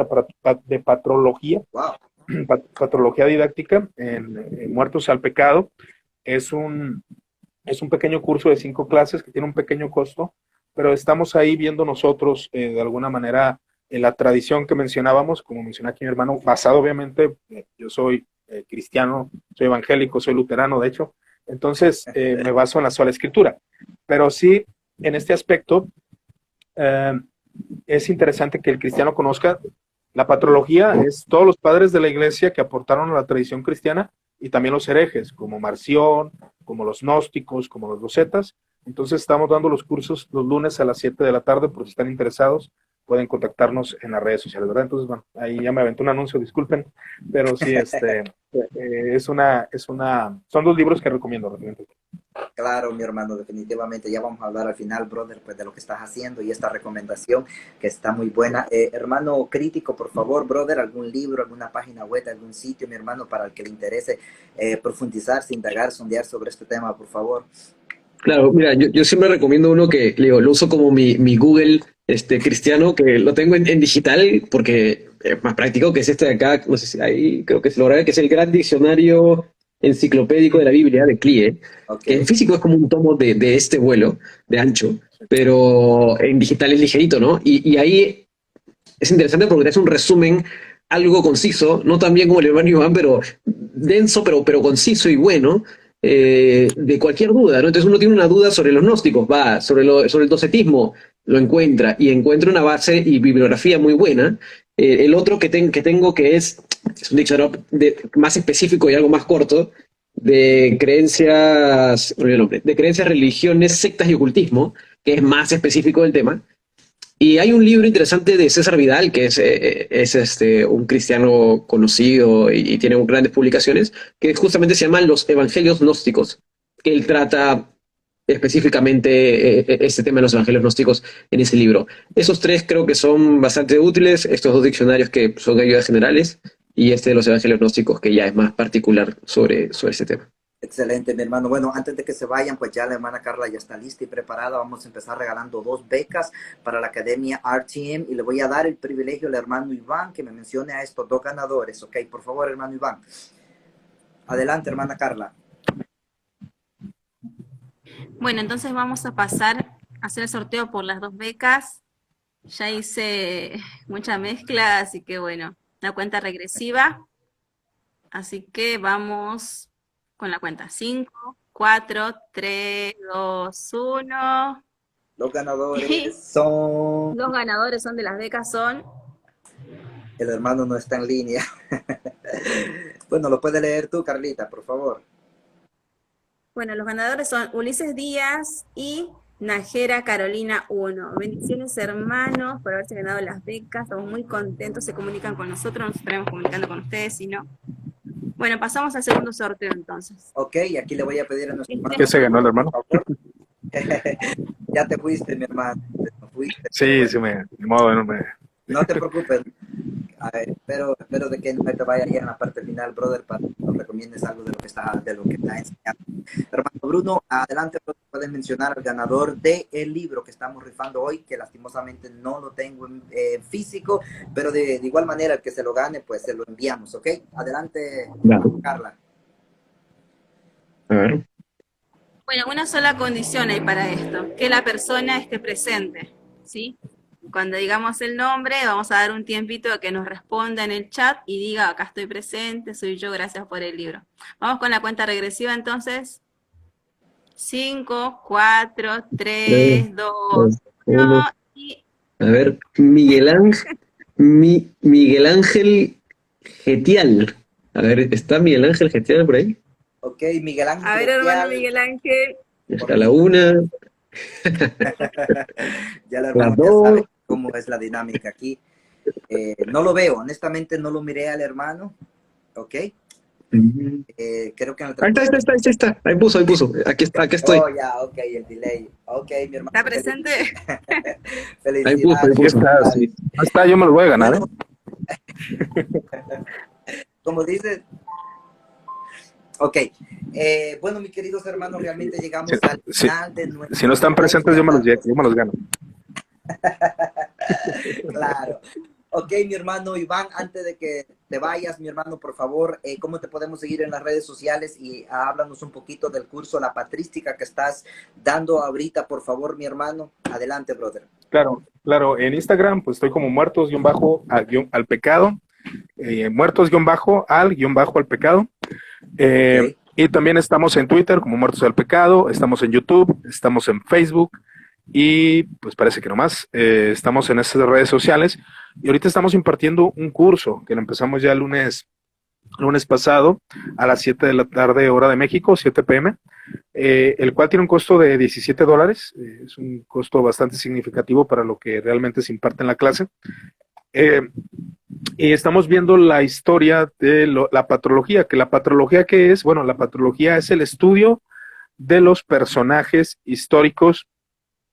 de patrología, Wow. patrología didáctica en Muertos al Pecado. Es un pequeño curso de 5 clases que tiene un pequeño costo, pero estamos ahí viendo nosotros de alguna manera en la tradición que mencionábamos, como menciona aquí mi hermano, basado obviamente, yo soy cristiano, soy evangélico, soy luterano de hecho, entonces me baso en la sola escritura, pero sí en este aspecto es interesante que el cristiano conozca la patrología, es todos los padres de la iglesia que aportaron a la tradición cristiana y también los herejes, como Marción, como los gnósticos, como los docetas. Entonces estamos dando los cursos los lunes a las 7 de la tarde, por si están interesados, pueden contactarnos en las redes sociales, ¿verdad? Entonces, bueno, ahí ya me aventé un anuncio, disculpen, pero sí, son 2 libros que recomiendo realmente. Claro, mi hermano, definitivamente. Ya vamos a hablar al final, brother, pues de lo que estás haciendo y esta recomendación que está muy buena. Hermano crítico, por favor, brother, algún libro, alguna página web, algún sitio, mi hermano, para el que le interese profundizarse, indagar, sondear sobre este tema, por favor. Claro, mira, yo siempre recomiendo uno que le digo, lo uso como mi Google cristiano, que lo tengo en digital porque es más práctico, que es este de acá, no sé si ahí creo que se lo que es el Gran Diccionario Enciclopédico de la Biblia de CLIE, Okay. que en físico es como un tomo de este vuelo, de ancho, pero en digital es ligerito, ¿no? Y ahí es interesante porque te hace un resumen algo conciso, no tan bien como el hermano Iván, pero denso, pero conciso y bueno, de cualquier duda, ¿no? Entonces uno tiene una duda sobre los gnósticos, va, sobre el docetismo, lo encuentra, y encuentra una base y bibliografía muy buena. El otro que tengo que es un diccionario más específico y algo más corto, de creencias, no olvidé el nombre, de creencias, religiones, sectas y ocultismo, que es más específico del tema. Y hay un libro interesante de César Vidal, que es un cristiano conocido y tiene grandes publicaciones, que justamente se llama Los Evangelios Gnósticos, que él trata específicamente este tema de los evangelios gnósticos en ese libro. Esos 3 creo que son bastante útiles, estos 2 diccionarios que son ayudas generales, y este de los evangelios gnósticos que ya es más particular sobre este tema. Excelente, mi hermano. Bueno, antes de que se vayan, pues ya la hermana Carla ya está lista y preparada. Vamos a empezar regalando 2 becas para la Academia RTM y le voy a dar el privilegio al hermano Iván que me mencione a estos 2 ganadores. Ok, por favor, hermano Iván. Adelante, hermana Carla. Bueno, entonces vamos a pasar a hacer el sorteo por las 2 becas. Ya hice mucha mezcla, así que bueno, la cuenta regresiva. Así que vamos con la cuenta. 5, 4, 3, 2, 1. Los ganadores son... Los ganadores de las becas son... El hermano no está en línea. Bueno, lo puedes leer tú, Carlita, por favor. Bueno, los ganadores son Ulises Díaz y Najera Carolina 1. Bendiciones, hermanos, por haberse ganado las becas. Estamos muy contentos, se comunican con nosotros, nos estaremos comunicando con ustedes, si no. Bueno, pasamos al segundo sorteo entonces. Ok, aquí le voy a pedir a nuestro hermano. ¿Qué se ganó el hermano? Ya te fuiste, mi hermano. Te fuiste. Sí, sí, de modo, No te preocupes. A ver, espero de que no te vaya a ir en la parte final, brother, para que nos recomiendes algo de lo que está enseñando. Hermano Bruno, adelante, puedes mencionar al ganador del libro que estamos rifando hoy, que lastimosamente no lo tengo en físico, pero de igual manera el que se lo gane, pues se lo enviamos, ¿ok? Adelante, Claro. Carla. A ver. Bueno, una sola condición hay para esto, que la persona esté presente, ¿sí? Cuando digamos el nombre, vamos a dar un tiempito a que nos responda en el chat y diga, acá estoy presente, soy yo, gracias por el libro. Vamos con la cuenta regresiva entonces. 5, 4, 3, 2, 1 y... A ver, Miguel Ángel Getial. A ver, ¿está Miguel Ángel Getial por ahí? Ok, Miguel Ángel. A ver, hermano Miguel Ángel. Está la una. Ya la hermana ya sabe cómo es la dinámica aquí. No lo veo, honestamente no lo miré al hermano. Ok. Creo que en el Ahí está. Ahí puso. Aquí estoy. Oh, ya, ok, el delay. Ok, mi hermano. ¿Está presente? Felicidades. Ahí puso. Aquí está, sí. No está, yo me lo voy a ganar, ¿eh? Como dices. Ok. Bueno, mis queridos hermanos, realmente llegamos al final de nuestro... Si no están presentes, yo me los gano. Claro. Ok, mi hermano Iván, antes de que te vayas, mi hermano, por favor, ¿cómo te podemos seguir en las redes sociales? Y háblanos un poquito del curso La Patrística que estás dando ahorita, por favor, mi hermano. Adelante, brother. Claro, claro. En Instagram, pues estoy como muertos-al pecado, muertos-al pecado. Ok. Y también estamos en Twitter como Muertos al Pecado, estamos en YouTube, estamos en Facebook y pues parece que no más. Estamos en estas redes sociales y ahorita estamos impartiendo un curso que lo empezamos ya el lunes pasado a las 7 de la tarde, hora de México, 7 p.m., el cual tiene un costo de $17. Es un costo bastante significativo para lo que realmente se imparte en la clase. Y estamos viendo la historia de la patrología, que la patrología ¿qué es? Bueno, la patrología es el estudio de los personajes históricos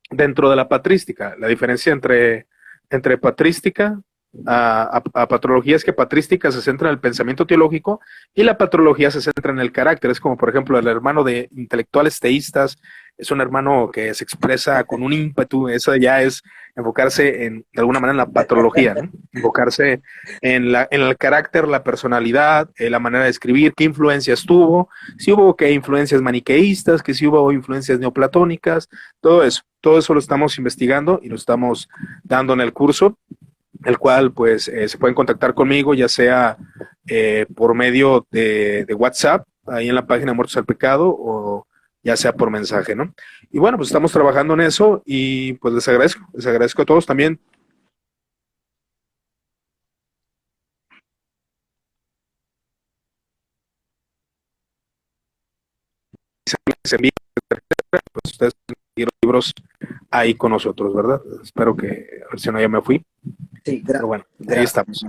dentro de la patrística. La diferencia entre patrística a patrología es que patrística se centra en el pensamiento teológico y la patrología se centra en el carácter. Es como, por ejemplo, el hermano de intelectuales teístas, es un hermano que se expresa con un ímpetu. Eso ya es enfocarse de alguna manera en la patrología, ¿no? Enfocarse en el carácter, la personalidad, la manera de escribir, qué influencias tuvo, si hubo qué influencias maniqueístas, que si hubo influencias neoplatónicas, todo eso lo estamos investigando y lo estamos dando en el curso, el cual pues se pueden contactar conmigo, ya sea por medio de WhatsApp, ahí en la página Muertos al Pecado, o ya sea por mensaje, ¿no? Y bueno, pues estamos trabajando en eso y pues les agradezco a todos también. Pues ustedes tienen libros ahí con nosotros, ¿verdad? Espero que, a ver si no ya me fui, Sí, pero bueno, ahí gracias. estamos.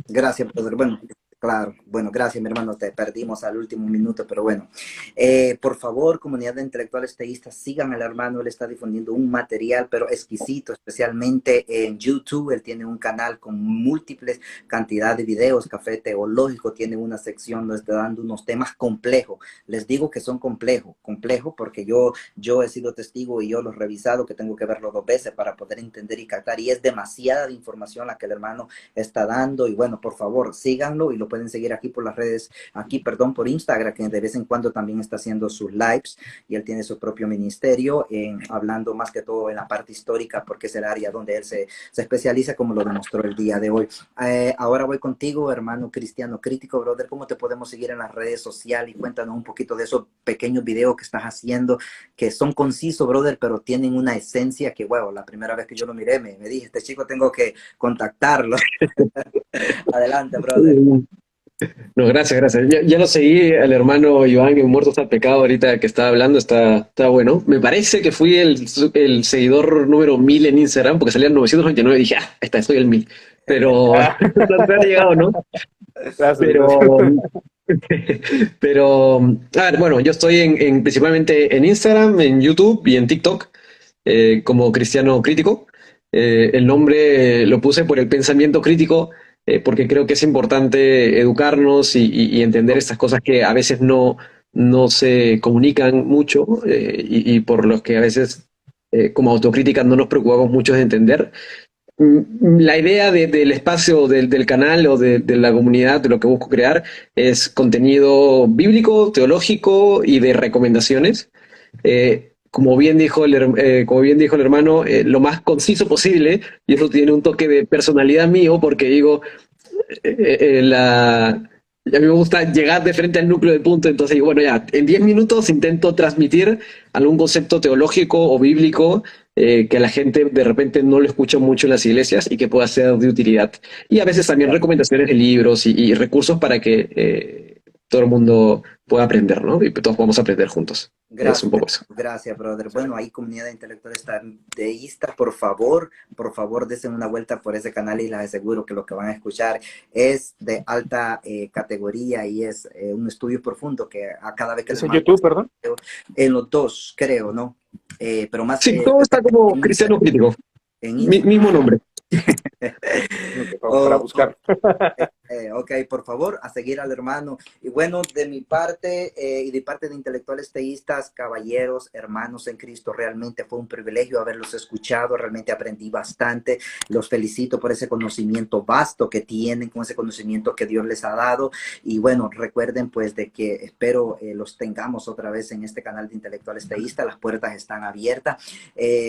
Gracias, brother. Bueno, claro. Bueno, gracias, mi hermano. Te perdimos al último minuto, pero bueno. Por favor, comunidad de intelectuales teístas, sigan al hermano. Él está difundiendo un material, pero exquisito, especialmente en YouTube. Él tiene un canal con múltiples cantidad de videos. Café Teológico tiene una sección donde está dando unos temas complejos. Les digo que son complejos porque yo he sido testigo y yo los he revisado, que tengo que verlo 2 veces para poder entender y captar. Y es demasiada información la que el hermano está dando. Y bueno, por favor, síganlo y lo pueden seguir aquí por las redes, por Instagram, que de vez en cuando también está haciendo sus lives y él tiene su propio ministerio, hablando más que todo en la parte histórica, porque es el área donde él se especializa, como lo demostró el día de hoy. Ahora voy contigo, hermano Cristiano Crítico, brother. ¿Cómo te podemos seguir en las redes sociales? Y cuéntanos un poquito de esos pequeños videos que estás haciendo, que son concisos, brother, pero tienen una esencia que, wow, la primera vez que yo lo miré, me dije, este chico tengo que contactarlo. Adelante, brother. No, gracias. Ya lo seguí al hermano Iván en Muertos al Pecado ahorita que estaba hablando, está bueno. Me parece que fui el seguidor número 1000 en Instagram, porque salían 999 y dije, estoy el 1000. Pero no te ha llegado, ¿no? Gracias. Pero, a ver, bueno, yo estoy principalmente en Instagram, en YouTube y en TikTok, como Cristiano Crítico. El nombre lo puse por el pensamiento crítico, porque creo que es importante educarnos y entender estas cosas que a veces no se comunican mucho, y por los que a veces como autocrítica no nos preocupamos mucho de entender. La idea del espacio del canal o de la comunidad, de lo que busco crear, es contenido bíblico, teológico y de recomendaciones. Como bien dijo el hermano, lo más conciso posible, y eso tiene un toque de personalidad mío, porque digo, a mí me gusta llegar de frente al núcleo del punto, entonces digo, bueno, ya, en 10 minutos intento transmitir algún concepto teológico o bíblico, que a la gente de repente no lo escucha mucho en las iglesias y que pueda ser de utilidad. Y a veces también recomendaciones de libros y recursos para que todo el mundo pueda aprender, ¿no? Y todos podamos aprender juntos. Gracias, es un poco eso. Gracias, brother. Bueno, ahí comunidad de intelectuales teístas, por favor, desen una vuelta por ese canal y les aseguro que lo que van a escuchar es de alta categoría y es un estudio profundo que a cada vez que... ¿Es en YouTube, perdón? En los dos, creo, ¿no? Pero más... Sí, todo está como Cristiano Crítico. Mismo nombre. Para buscar. Ok, por favor, a seguir al hermano. Y bueno, de mi parte y de parte de Intelectuales Teístas, caballeros, hermanos en Cristo, realmente fue un privilegio haberlos escuchado, realmente aprendí bastante. Los felicito por ese conocimiento vasto que tienen, con ese conocimiento que Dios les ha dado. Y bueno, recuerden pues de que espero los tengamos otra vez en este canal de Intelectuales Teístas. Las puertas están abiertas.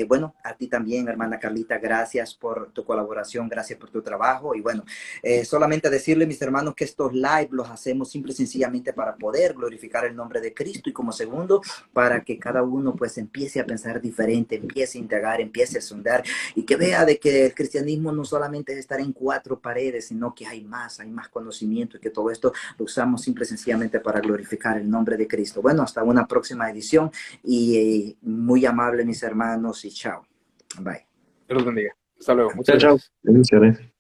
Bueno, a ti también, hermana Carlita, gracias por tu colaboración, gracias por tu trabajo. Y bueno, solamente decirle, mis hermanos, que estos live los hacemos simple y sencillamente para poder glorificar el nombre de Cristo, y como segundo, para que cada uno pues empiece a pensar diferente, empiece a indagar, empiece a sondar, y que vea de que el cristianismo no solamente es estar en cuatro paredes, sino que hay más conocimiento, y que todo esto lo usamos simple y sencillamente para glorificar el nombre de Cristo. Bueno, hasta una próxima edición, y muy amable, mis hermanos, y chao. Bye. Dios los bendiga. Hasta luego. Chao, Muchas chao. gracias. Bendiciones.